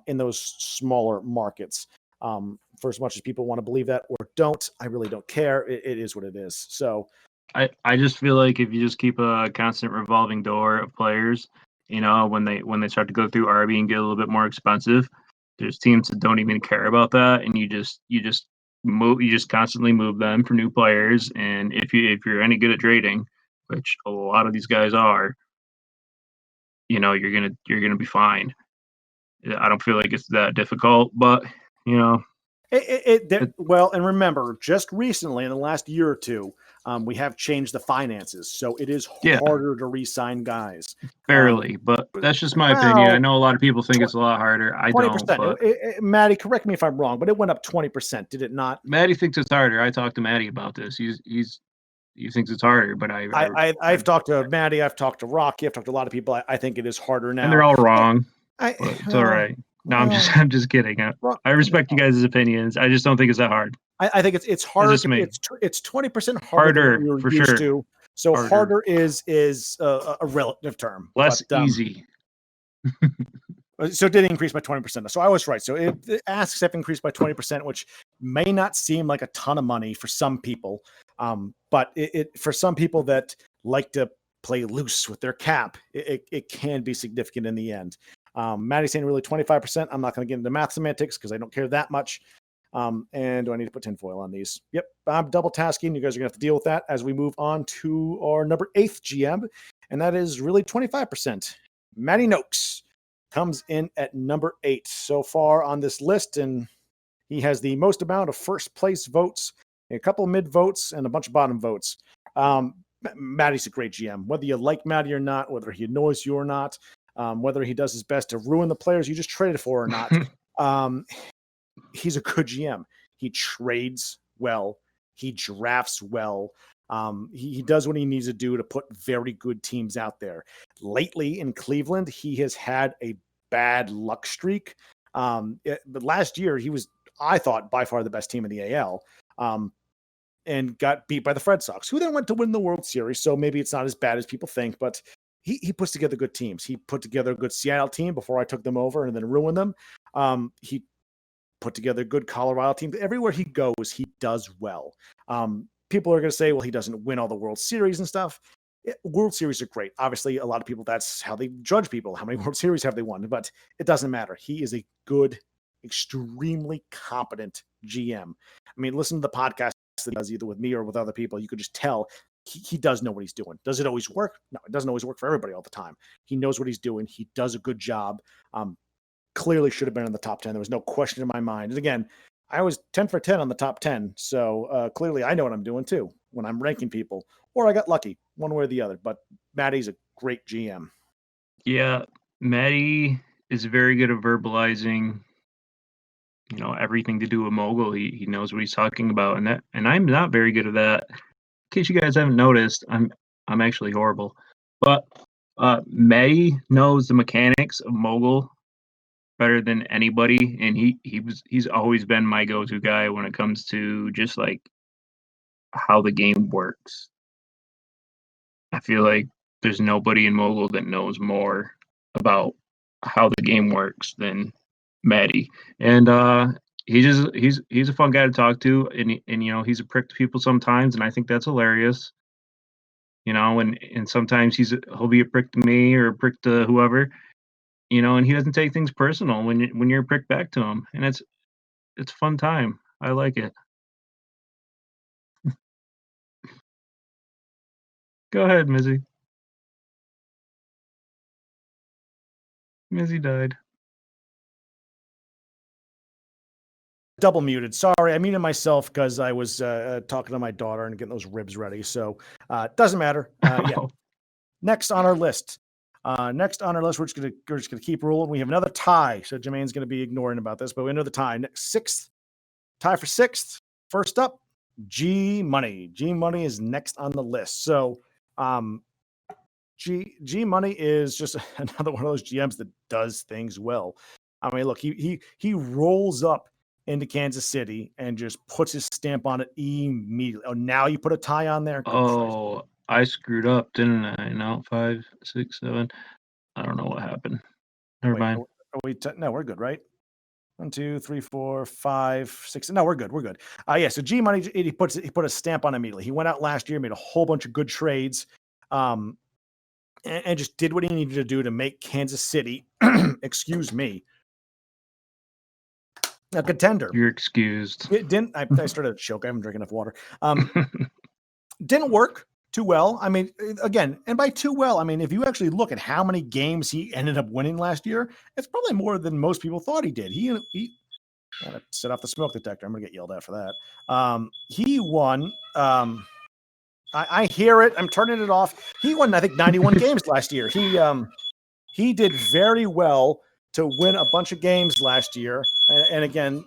in those smaller markets. For as much as people want to believe that or don't, I really don't care. It is what it is. So I just feel like if you just keep a constant revolving door of players, when they start to go through RB and get a little bit more expensive, there's teams that don't even care about that, and you just constantly move them for new players. And if you're any good at trading, which a lot of these guys are, you're gonna be fine. I don't feel like it's that difficult, but well, and remember, just recently in the last year or two, we have changed the finances, so it is harder to re-sign guys. Barely, but that's just my opinion. I know a lot of people think it's a lot harder. I 20%. Don't. But Maddie, correct me if I'm wrong, but it went up 20%. Did it not? Maddie thinks it's harder. I talked to Maddie about this. He thinks it's harder, but I've talked to Maddie. I've talked to Rocky. I've talked to a lot of people. I think it is harder now, and they're all wrong. It's all right. No, I'm just kidding. I respect you guys' opinions. I just don't think it's that hard. I think it's harder. It's 20% harder than we were used to. So harder is a relative term. Less easy. So it did increase by 20%. So I was right. So the asks have increased by 20%, which may not seem like a ton of money for some people. But it for some people that like to play loose with their cap, it can be significant in the end. Maddie's saying really 25%. I'm not going to get into math semantics because I don't care that much. And do I need to put tinfoil on these? Yep, I'm double tasking. You guys are going to have to deal with that as we move on to our number 8th GM, and that is really 25%. Matty Noakes comes in at number 8 so far on this list, and he has the most amount of first place votes, a couple of mid votes, and a bunch of bottom votes. Matty's a great GM. Whether you like Matty or not, whether he annoys you or not, whether he does his best to ruin the players you just traded for or not, he's a good GM. He trades well. He drafts well. He does what he needs to do to put very good teams out there. Lately in Cleveland, he has had a bad luck streak. But last year, he was, I thought, by far the best team in the AL. And got beat by the Red Sox, who then went to win the World Series. So maybe it's not as bad as people think, but he puts together good teams. He put together a good Seattle team before I took them over and then ruined them. He put together a good Colorado team. Everywhere he goes, he does well. People are going to say, well, he doesn't win all the World Series and stuff. World Series are great. Obviously, a lot of people, that's how they judge people. How many World Series have they won? But it doesn't matter. He is a good, extremely competent GM. I mean, listen to the podcast that he does either with me or with other people. You could just tell he does know what he's doing. Does it always work? No, it doesn't always work for everybody all the time. He knows what he's doing. He does a good job. Clearly should have been in the top 10. There was no question in my mind. And again, I was 10 for 10 on the top 10. So clearly I know what I'm doing too when I'm ranking people, or I got lucky one way or the other. But Maddie's a great GM. Yeah, Matty is very good at verbalizing, everything to do with mogul. He knows what he's talking about, and I'm not very good at that. In case you guys haven't noticed, I'm actually horrible. But Matty knows the mechanics of mogul better than anybody, and he's always been my go-to guy when it comes to just like how the game works. I feel like there's nobody in mogul that knows more about how the game works than Maddie. And he's a fun guy to talk to, and he's a prick to people sometimes, and I think that's hilarious. And sometimes he'll be a prick to me or a prick to whoever, and he doesn't take things personal when you're a prick back to him, and it's a fun time. I like it. Go ahead, Mizzy. Mizzy died. Double muted. Sorry, I muted myself because I was talking to my daughter and getting those ribs ready. So doesn't matter. Yeah. Next on our list. We're just gonna keep rolling. We have another tie. So Jermaine's gonna be ignoring about this, but we know the tie. Sixth tie for sixth. First up, G Money. G Money is next on the list. So G Money is just another one of those GMs that does things well. I mean, look, he rolls up into Kansas City and just puts his stamp on it immediately. Oh, now you put a tie on there? Good Oh, Christ. I screwed up, didn't I? No, 5, 6, 7. I don't know what happened. Never mind. No, we're good, right? 1, 2, 3, 4, 5, 6. No, we're good. We're good. Yeah. So G Money, he put a stamp on immediately. He went out last year, made a whole bunch of good trades, and just did what he needed to do to make Kansas City, excuse me, a contender. You're excused. It didn't. I started to choke. I haven't drank enough water. Didn't work too well. I mean, again, and by too well, I mean, if you actually look at how many games he ended up winning last year, it's probably more than most people thought he did. He gotta set off the smoke detector. I'm gonna get yelled at for that. He won. I hear it. I'm turning it off. He won, I think, 91 games last year. He did very well to win a bunch of games last year. And again,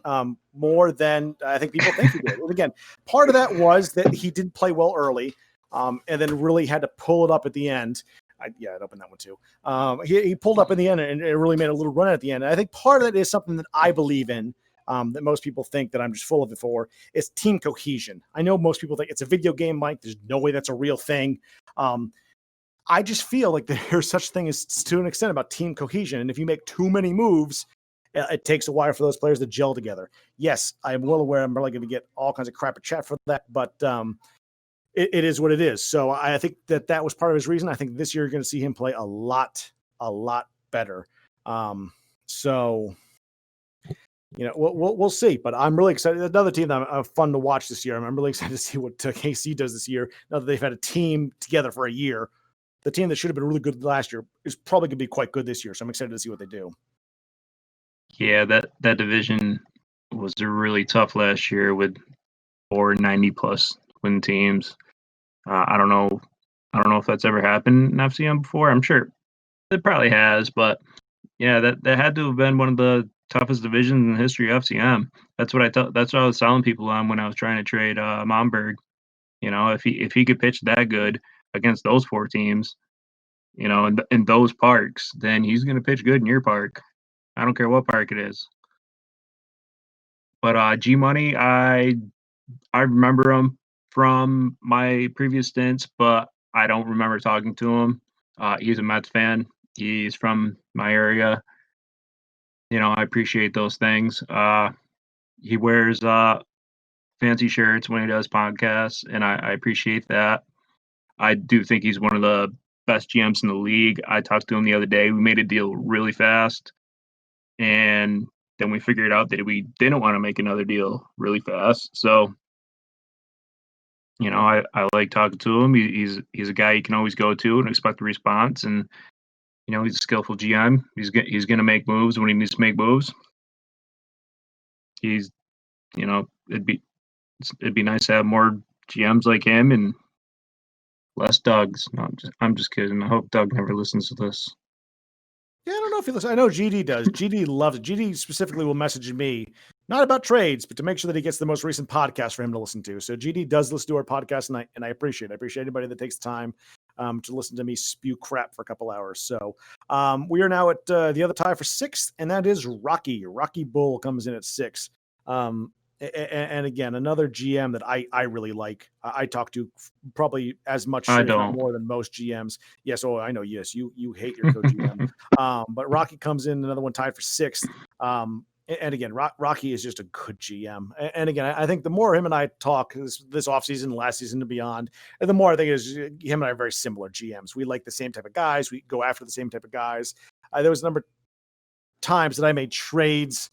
more than I think people think he did. And again, part of that was that he didn't play well early, and then really had to pull it up at the end. I'd open that one too. He pulled up in the end and it really made a little run at the end. And I think part of that is something that I believe in, that most people think that I'm just full of it for, is team cohesion. I know most people think it's a video game, Mike. There's no way that's a real thing. I just feel like there's such thing as, to an extent, about team cohesion. And if you make too many moves, it takes a while for those players to gel together. Yes, I am well aware I'm probably going to get all kinds of crap at chat for that, but it is what it is. So I think that was part of his reason. I think this year you're going to see him play a lot better. So we'll see. But I'm really excited. Another team that I'm fun to watch this year. I'm really excited to see what KC does this year. Now that they've had a team together for a year, the team that should have been really good last year is probably going to be quite good this year. So I'm excited to see what they do. Yeah, that division was really tough last year with 4 90+ win teams. I don't know if that's ever happened in FCM before. I'm sure it probably has, but yeah, that had to have been one of the toughest divisions in the history of FCM. That's what I was telling people on when I was trying to trade Momberg. If he could pitch that good against those 4 teams, in those parks, then he's going to pitch good in your park. I don't care what park it is. But G Money, I remember him from my previous stints, but I don't remember talking to him. He's a Mets fan. He's from my area. I appreciate those things. He wears fancy shirts when he does podcasts, and I appreciate that. I do think he's one of the best GMs in the league. I talked to him the other day. We made a deal really fast, and then we figured out that we didn't want to make another deal really fast. So, I like talking to him. He's a guy you can always go to and expect a response, and he's a skillful GM. He's gonna make moves when he needs to make moves. He's you know it'd be nice to have more GMs like him and less Dougs. No, I'm just kidding. I hope Doug never listens to this. Yeah, I don't know if he listens. I know GD does. GD loves it. GD specifically will message me, not about trades, but to make sure that he gets the most recent podcast for him to listen to. So GD does listen to our podcast, and I appreciate it. I appreciate anybody that takes the time to listen to me spew crap for a couple hours. So we are now at the other tie for sixth, and that is Rocky. Rocky Bull comes in at six. And again, another GM that I really like. I talk to probably as much, I if not don't. more, than most GMs. Yes, I know. Yes, you hate your co-GM. But Rocky comes in, another one tied for sixth. And again, Rocky is just a good GM. And again, I think the more him and I talk this offseason, last season and beyond, and the more I think is him and I are very similar GMs. We like the same type of guys. We go after the same type of guys. There was a number of times that I made trades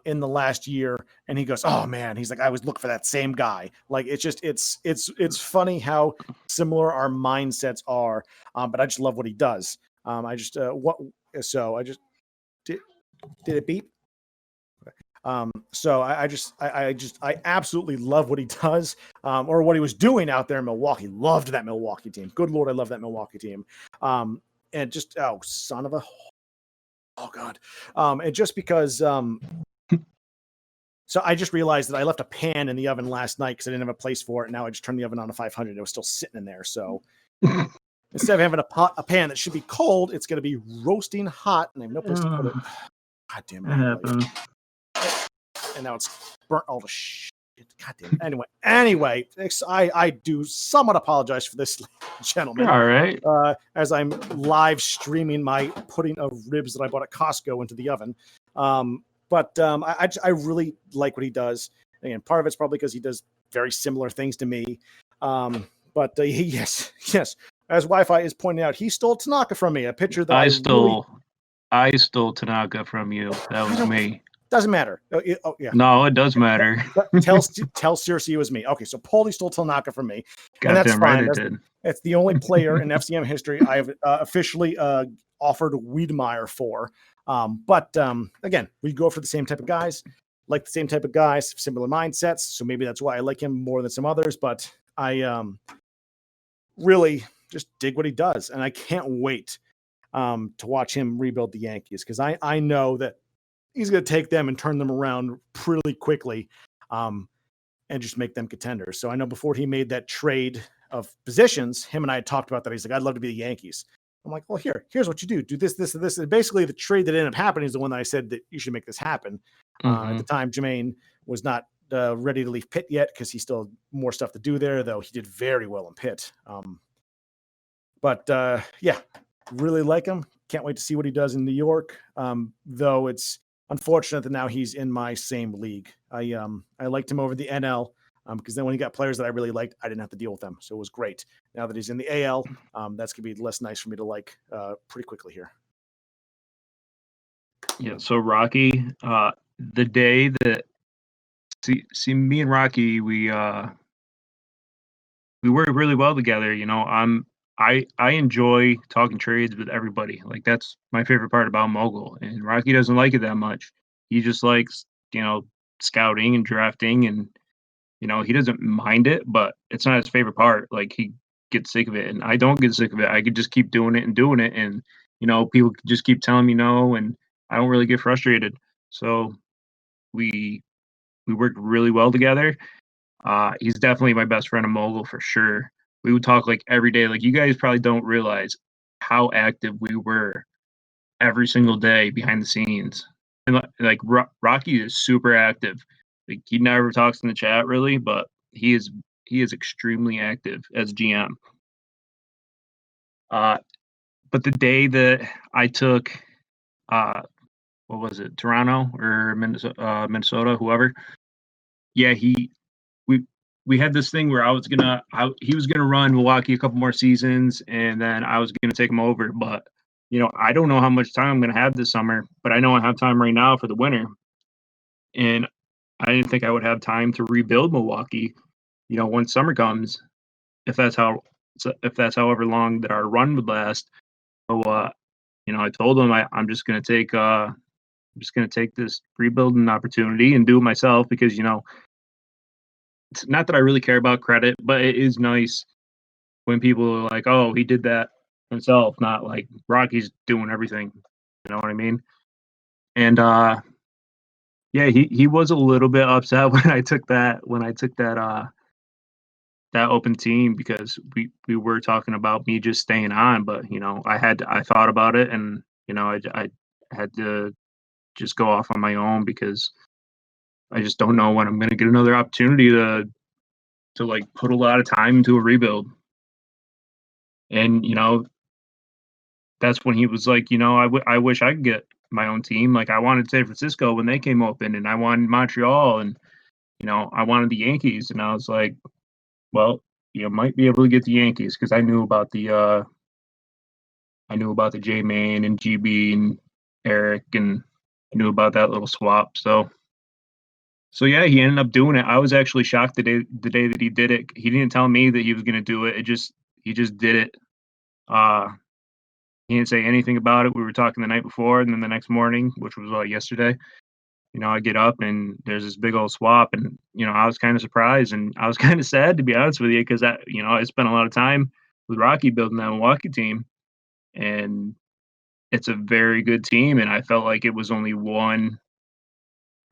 in the last year, and he goes, "Oh man," he's like, "I was looking for that same guy." Like it's funny how similar our mindsets are. But I just love what he does. I just what so I just did it beep? So I absolutely love what he does, or what he was doing out there in Milwaukee. Loved that Milwaukee team. Good Lord, I love that Milwaukee team. And just son of a god. And just because so I just realized that I left a pan in the oven last night because I didn't have a place for it. And now I just turned the oven on to 500. It was still sitting in there. So instead of having a pan that should be cold, it's going to be roasting hot, and I have no place to put it. God damn it! That happens. And now it's burnt all the shit. God damn it. Anyway, I do somewhat apologize for this, gentlemen. You're all right. As I'm live streaming my pudding of ribs that I bought at Costco into the oven. But I really like what he does. And part of it's probably because he does very similar things to me. But yes, as Wi-Fi is pointing out, he stole Tanaka from me, a pitcher that I stole Tanaka from you. That was me. Doesn't matter. Yeah. No, it does matter. Tell Cersei it was me. Okay, so Paulie stole Tanaka from me, and that's Goddamn fine. right it did. It's the only player in FCM history I have officially offered Wiedemeyer for. But again, we go for the same type of guys, like the same type of guys, similar mindsets. So maybe that's why I like him more than some others. But I really just dig what he does, and I can't wait to watch him rebuild the Yankees, because I know that he's going to take them and turn them around pretty quickly, and just make them contenders. So I know before he made that trade of positions, him and I had talked about that. He's like, "I'd love to be the Yankees." I'm like, "Well, here's what you do this, this, and this." And basically, the trade that ended up happening is the one that I said that you should make this happen. At the time, Jermaine was not ready to leave Pitt yet, because he still had more stuff to do there, though he did very well in Pitt. But yeah, really like him. Can't wait to see what he does in New York. Though it's unfortunate that now he's in my same league. I liked him over the NL, because then when he got players that I really liked, I didn't have to deal with them. So it was great. Now that he's in the AL, that's going to be less nice for me to like pretty quickly here. Yeah, so Rocky, the day that see me and Rocky, we work really well together. I enjoy talking trades with everybody. Like, that's my favorite part about Mogul. And Rocky doesn't like it that much. He just likes, scouting and drafting, and he doesn't mind it, but it's not his favorite part. Like, he gets sick of it, and I don't get sick of it. I could just keep doing it and doing it, and people just keep telling me no, and I don't really get frustrated. So we work really well together. He's definitely my best friend in Mogul for sure. We would talk like every day. Like, you guys probably don't realize how active we were every single day behind the scenes. And like Rocky is super active. Like, he never talks in the chat really, but he is extremely active as GM. but the day that I took, uh, what was it, Toronto or Minnesota, whoever. Yeah, we we had this thing where he was gonna run Milwaukee a couple more seasons, and then I was gonna take him over. But I don't know how much time I'm gonna have this summer, but I know I have time right now for the winter, and I didn't think I would have time to rebuild Milwaukee. Once summer comes, if that's how if that's however long that our run would last. So, I told him I'm just gonna take this rebuilding opportunity and do it myself because it's not that I really care about credit, but it is nice when people are like, "Oh, he did that himself," not like Rocky's doing everything. You know what I mean? And yeah, he was a little bit upset when I took that open team because we were talking about me just staying on, but I thought about it and I had to just go off on my own because I just don't know when I'm going to get another opportunity to like put a lot of time into a rebuild. And that's when he was like, I wish I could get my own team. Like I wanted San Francisco when they came open, and I wanted Montreal, and I wanted the Yankees, and I was like, well, you might be able to get the Yankees because I knew about the J Main and GB and Eric, and I knew about that little swap. So yeah, he ended up doing it. I was actually shocked the day that he did it. He didn't tell me that he was going to do it. He just did it. Uh, he didn't say anything about it. We were talking the night before, and then the next morning, which was yesterday. I get up and there's this big old swap, and I was kind of surprised and I was kind of sad to be honest with you because I spent a lot of time with Rocky building that Milwaukee team, and it's a very good team, and I felt like it was only one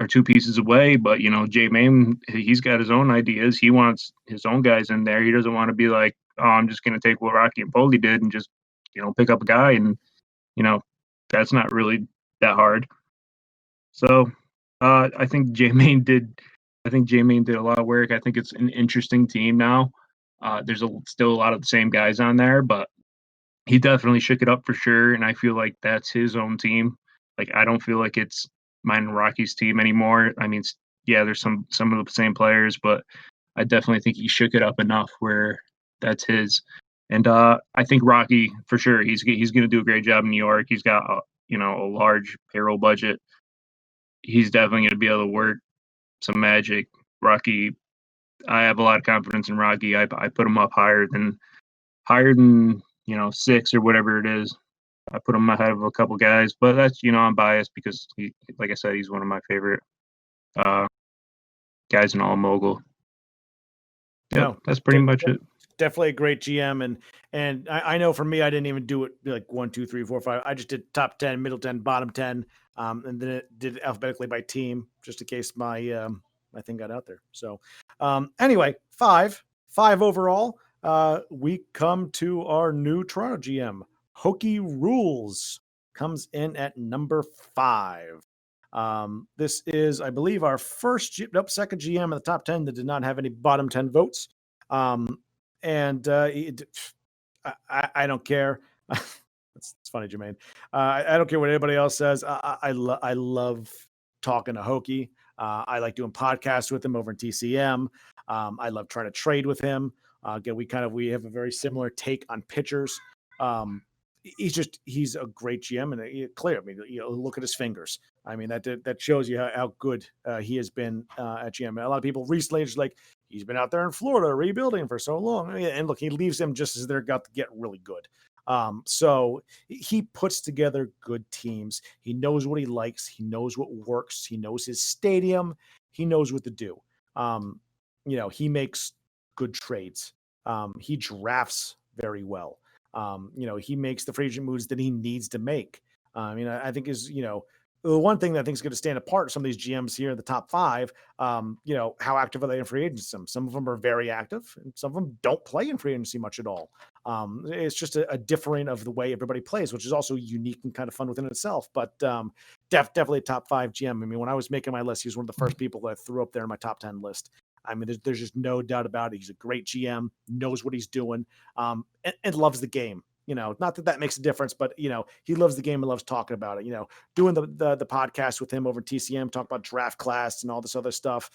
or two pieces away. But Jay Maine, he's got his own ideas. He wants his own guys in there. He doesn't want to be like, oh, I'm just going to take what Rocky and Foley did and just pick up a guy, and you know that's not really that hard. So I think J Maine did. I think J Maine did a lot of work. I think it's an interesting team now. There's still a lot of the same guys on there, but he definitely shook it up for sure, and I feel like that's his own team. Like, I don't feel like it's mine and Rocky's team anymore. I mean, yeah, there's some of the same players, but I definitely think he shook it up enough where that's his. And I think Rocky for sure. He's going to do a great job in New York. He's got a large payroll budget. He's definitely going to be able to work some magic. Rocky, I have a lot of confidence in Rocky. I put him up higher than six or whatever it is. I put him ahead of a couple guys, but that's I'm biased because like I said, he's one of my favorite uh, guys in all mogul. Yep, No, that's pretty much it. definitely a great GM, and I know for me, I didn't even do it like 1, 2, 3, 4, 5. I just did top 10, middle 10, bottom 10, and then it did it alphabetically by team, just in case my thing got out there. So anyway, five overall. We come to our new Toronto GM, Hokey Rules, comes in at number 5. This is, I believe, our second GM in the top 10 that did not have any bottom 10 votes. And I don't care. It's funny, Jermaine. I don't care what anybody else says. I love talking to Hokie. I like doing podcasts with him over in TCM. I love trying to trade with him. Again, we have a very similar take on pitchers. He's a great GM and clear. I mean, look at his fingers. I mean, that shows you how good he has been at GM. A lot of people recently just like he's been out there in Florida rebuilding for so long, and look, he leaves them just as they're about to get really good. So he puts together good teams. He knows what he likes. He knows what works. He knows his stadium. He knows what to do. He makes good trades. He drafts very well. He makes the free agent moves that he needs to make. I think the one thing that I think is going to stand apart some of these GMs here in the top 5, how active are they in free agency? Some of them are very active, and some of them don't play in free agency much at all. It's just a differing of the way everybody plays, which is also unique and kind of fun within itself. But definitely a top 5 GM. I mean, when I was making my list, he was one of the first people that I threw up there in my top 10 list. I mean, there's just no doubt about it. He's a great GM, knows what he's doing, and loves the game. Not that makes a difference, but he loves the game and loves talking about it. Doing the podcast with him over TCM, talk about draft class and all this other stuff,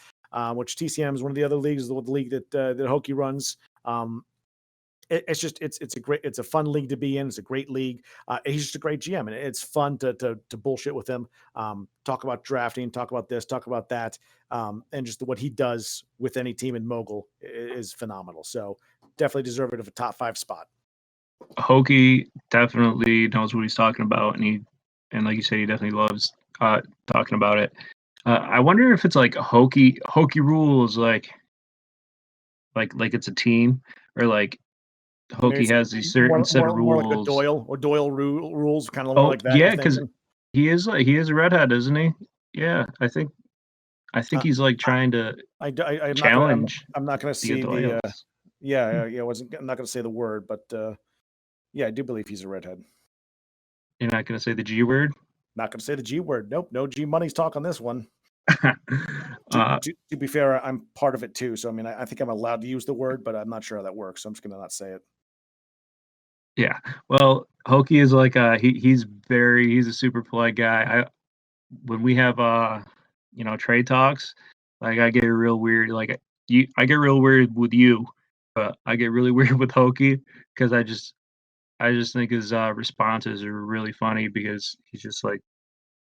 which TCM is one of the other leagues, the league that Hokie runs. It's a fun league to be in. It's a great league. He's just a great GM, and it's fun to bullshit with him. Talk about drafting, talk about this, talk about that, and just what he does with any team in Mogul is phenomenal. So definitely deserving of a top 5 spot. Hokie definitely knows what he's talking about, and like you said, he definitely loves talking about it. I wonder if it's like Hokie rules, like it's a team, or like Hokie has these certain set of more like a rules. Doyle rules, kind of more Oh like that. yeah, because he is a redhead, isn't he? Yeah, I think he's like trying to challenge. I'm not going to see the. I'm not going to say the word, but yeah, I do believe he's a redhead. You're not going to say the G word? Not going to say the G word. Nope, no G money's talk on this one. To be fair, I'm part of it too. So I mean, I think I'm allowed to use the word, but I'm not sure how that works. So I'm just going to not say it. Yeah, well, Hokie is like he's a super polite guy. When we have trade talks, like I get real weird. Like I get real weird with you, but I get really weird with Hokie because I just think his responses are really funny because he's just like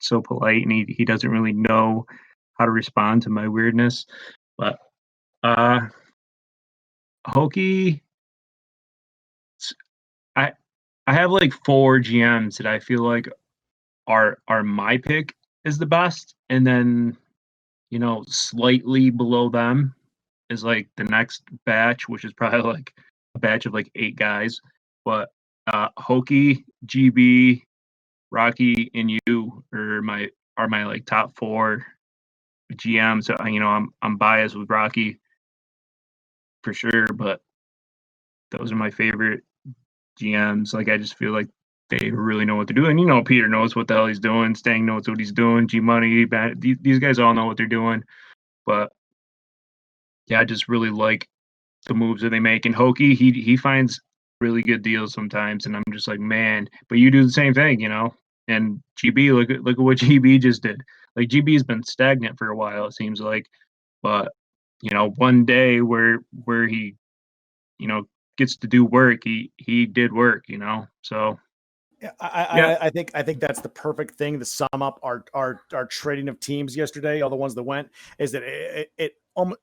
so polite and he doesn't really know how to respond to my weirdness. But Hokie, I I have like 4 GMs that I feel like are my pick is the best, and then slightly below them is like the next batch, which is probably like a batch of like 8 guys. But Hokie, GB, Rocky, and you are my like top 4 GMs. So I'm biased with Rocky for sure, but those are my favorite GMs. Like I just feel like they really know what they're doing. Peter knows what the hell he's doing. Stang knows what he's doing. G Money, these guys all know what they're doing. But yeah, I just really like the moves that they make. And Hokie, he finds really good deals sometimes, and I'm just like, man. But you do the same thing, And GB, look at what GB just did. Like GB's been stagnant for a while, it seems like. But one day where he gets to do work, he did work. So. Yeah, I think that's the perfect thing to sum up our trading of teams yesterday. All the ones that went is that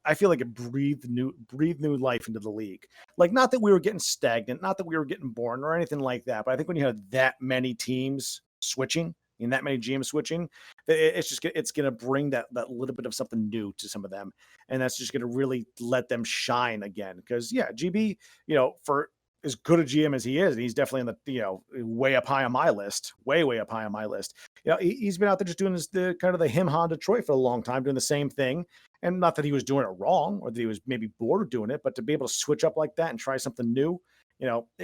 I feel like it breathed new life into the league. Like, not that we were getting stagnant, not that we were getting bored or anything like that, but I think when you have that many teams switching and that many GMs switching, it's going to bring that little bit of something new to some of them, and that's just going to really let them shine again. Because GB, for as good a GM as he is, and he's definitely in the way up high on my list, way up high on my list. He's been out there just doing the kind of the him Han Detroit for a long time, doing the same thing. And not that he was doing it wrong or that he was maybe bored of doing it, but to be able to switch up like that and try something new,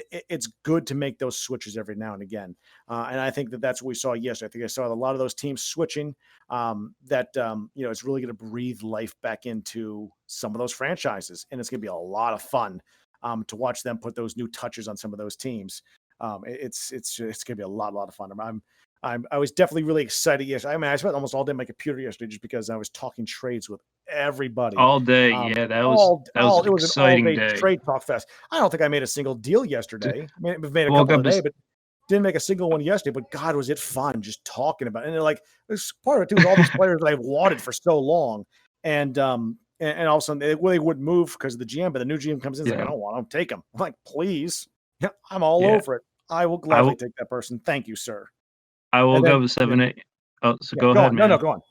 it's good to make those switches every now and again. And I think that's what we saw yesterday. I think I saw a lot of those teams switching. It's really going to breathe life back into some of those franchises, and it's going to be a lot of fun. To watch them put those new touches on some of those teams. It's going to be a lot of fun. I was definitely really excited yesterday. I mean, I spent almost all day on my computer yesterday just because I was talking trades with everybody all day. Yeah, that was an exciting day. Trade talk fest. I don't think I made a single deal yesterday. I mean, I've made a couple today, but didn't make a single one yesterday. But God, was it fun just talking about it. And they're like, this part of it too is all these players that I've wanted for so long. And all of a sudden they wouldn't move because of the GM, but the new GM comes in and like, I don't want them, take them. I'm like, please. Yeah, I'm all over it. I will gladly take that person. Thank you, sir. I woke up at 7 a.m. Oh, so go ahead, man. No, go on.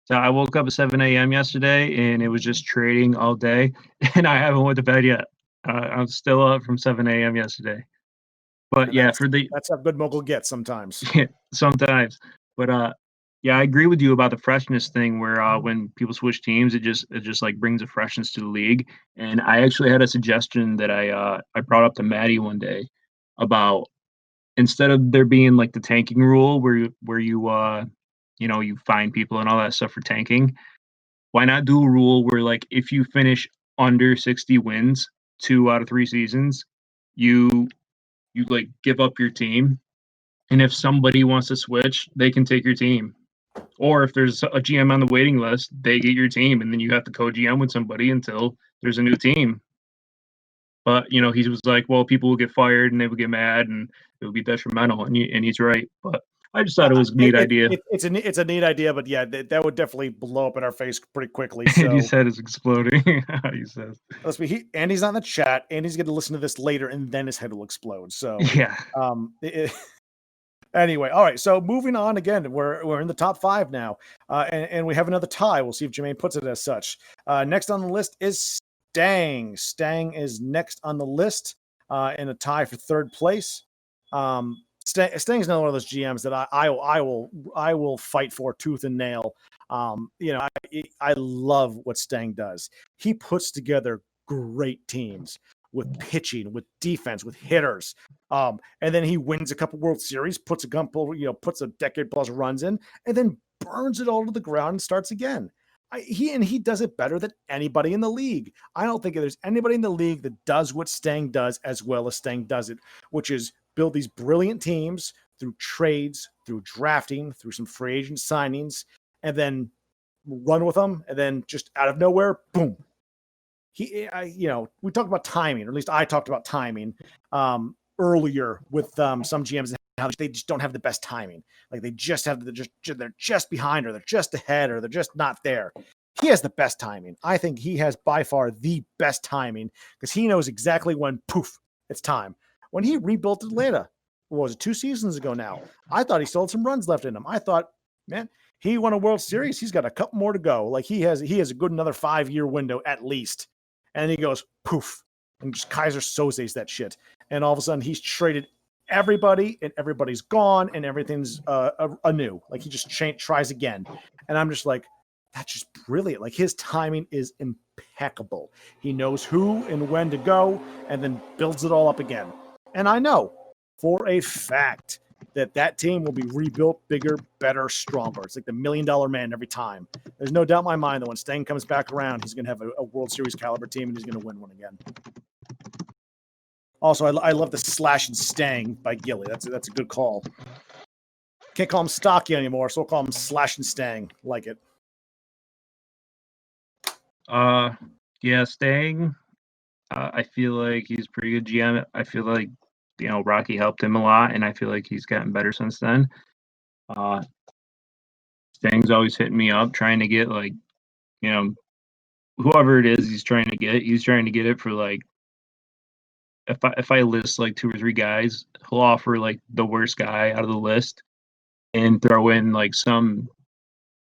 So I woke up at 7 a.m. yesterday, and it was just trading all day, and I haven't went to bed yet. I'm still up from 7 a.m. yesterday. But that's how good Mogul gets sometimes. Yeah, sometimes. But yeah, I agree with you about the freshness thing where when people switch teams, it just like brings a freshness to the league. And I actually had a suggestion that I brought up to Maddie one day about instead of there being like the tanking rule where you find people and all that stuff for tanking, why not do a rule where like if you finish under 60 wins 2 out of 3 seasons, you you like give up your team, and if somebody wants to switch, they can take your team. Or if there's a GM on the waiting list, they get your team, and then you have to co-GM with somebody until there's a new team. But he was like, "Well, people will get fired and they would get mad, and it would be detrimental." And he's right. But I just thought it was a neat idea. It's a neat idea, but yeah, that would definitely blow up in our face pretty quickly. And So his head is exploding. He says, let's be. Andy's not in the chat. Andy's going to listen to this later, and then his head will explode. So "Yeah, anyway, all right. So moving on again, we're in the top 5 now, and we have another tie. We'll see if Jermaine puts it as such. Next on the list is Stang. Stang is next on the list in a tie for 3rd place. Stang's another one of those GMs that I will fight for tooth and nail. I love what Stang does. He puts together great teams with pitching, with defense, with hitters. And then he wins a couple World Series, puts a decade plus runs in, and then burns it all to the ground and starts again. He does it better than anybody in the league. I don't think there's anybody in the league that does what Stang does as well as Stang does it, which is build these brilliant teams through trades, through drafting, through some free agent signings, and then run with them. And then just out of nowhere, boom. We talked about timing, or at least I talked about timing earlier with some GMs and how they just don't have the best timing. Like they're just behind, or they're just ahead, or they're just not there. He has the best timing. I think he has by far the best timing because he knows exactly when poof, it's time. When he rebuilt Atlanta, what was it, 2 seasons ago now? I thought he still had some runs left in him. I thought, man, he won a World Series. He's got a couple more to go. Like he has a good another 5-year window at least. And he goes poof, and just Kaiser Soze's that shit. And all of a sudden he's traded everybody, and everybody's gone, and everything's anew. Like he just tries again. And I'm just like, that's just brilliant. Like his timing is impeccable. He knows who and when to go, and then builds it all up again. And I know for a fact that team will be rebuilt bigger, better, stronger. It's like the $1 million man every time. There's no doubt in my mind that when Stang comes back around, he's going to have a World Series caliber team, and he's going to win one again. Also, I love the slash and Stang by Gilly. That's a good call. Can't call him Stocky anymore, so we'll call him Slash and Stang. Like it. Yeah, Stang. I feel like he's pretty good GM. I feel like Rocky helped him a lot, and I feel like he's gotten better since then. Stang's always hitting me up, trying to get whoever it is he's trying to get. He's trying to get it for like if I list like 2 or 3 guys, he'll offer like the worst guy out of the list and throw in like some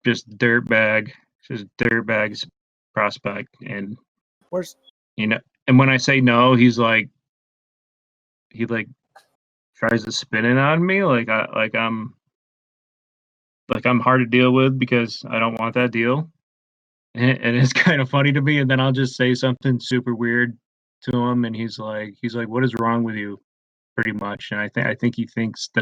just dirtbag prospect. And Where's and when I say no, he tries to spin it on me like I'm hard to deal with because I don't want that deal. And it's kind of funny to me. And then I'll just say something super weird to him, and he's like, "What is wrong with you?" Pretty much. And I think he thinks that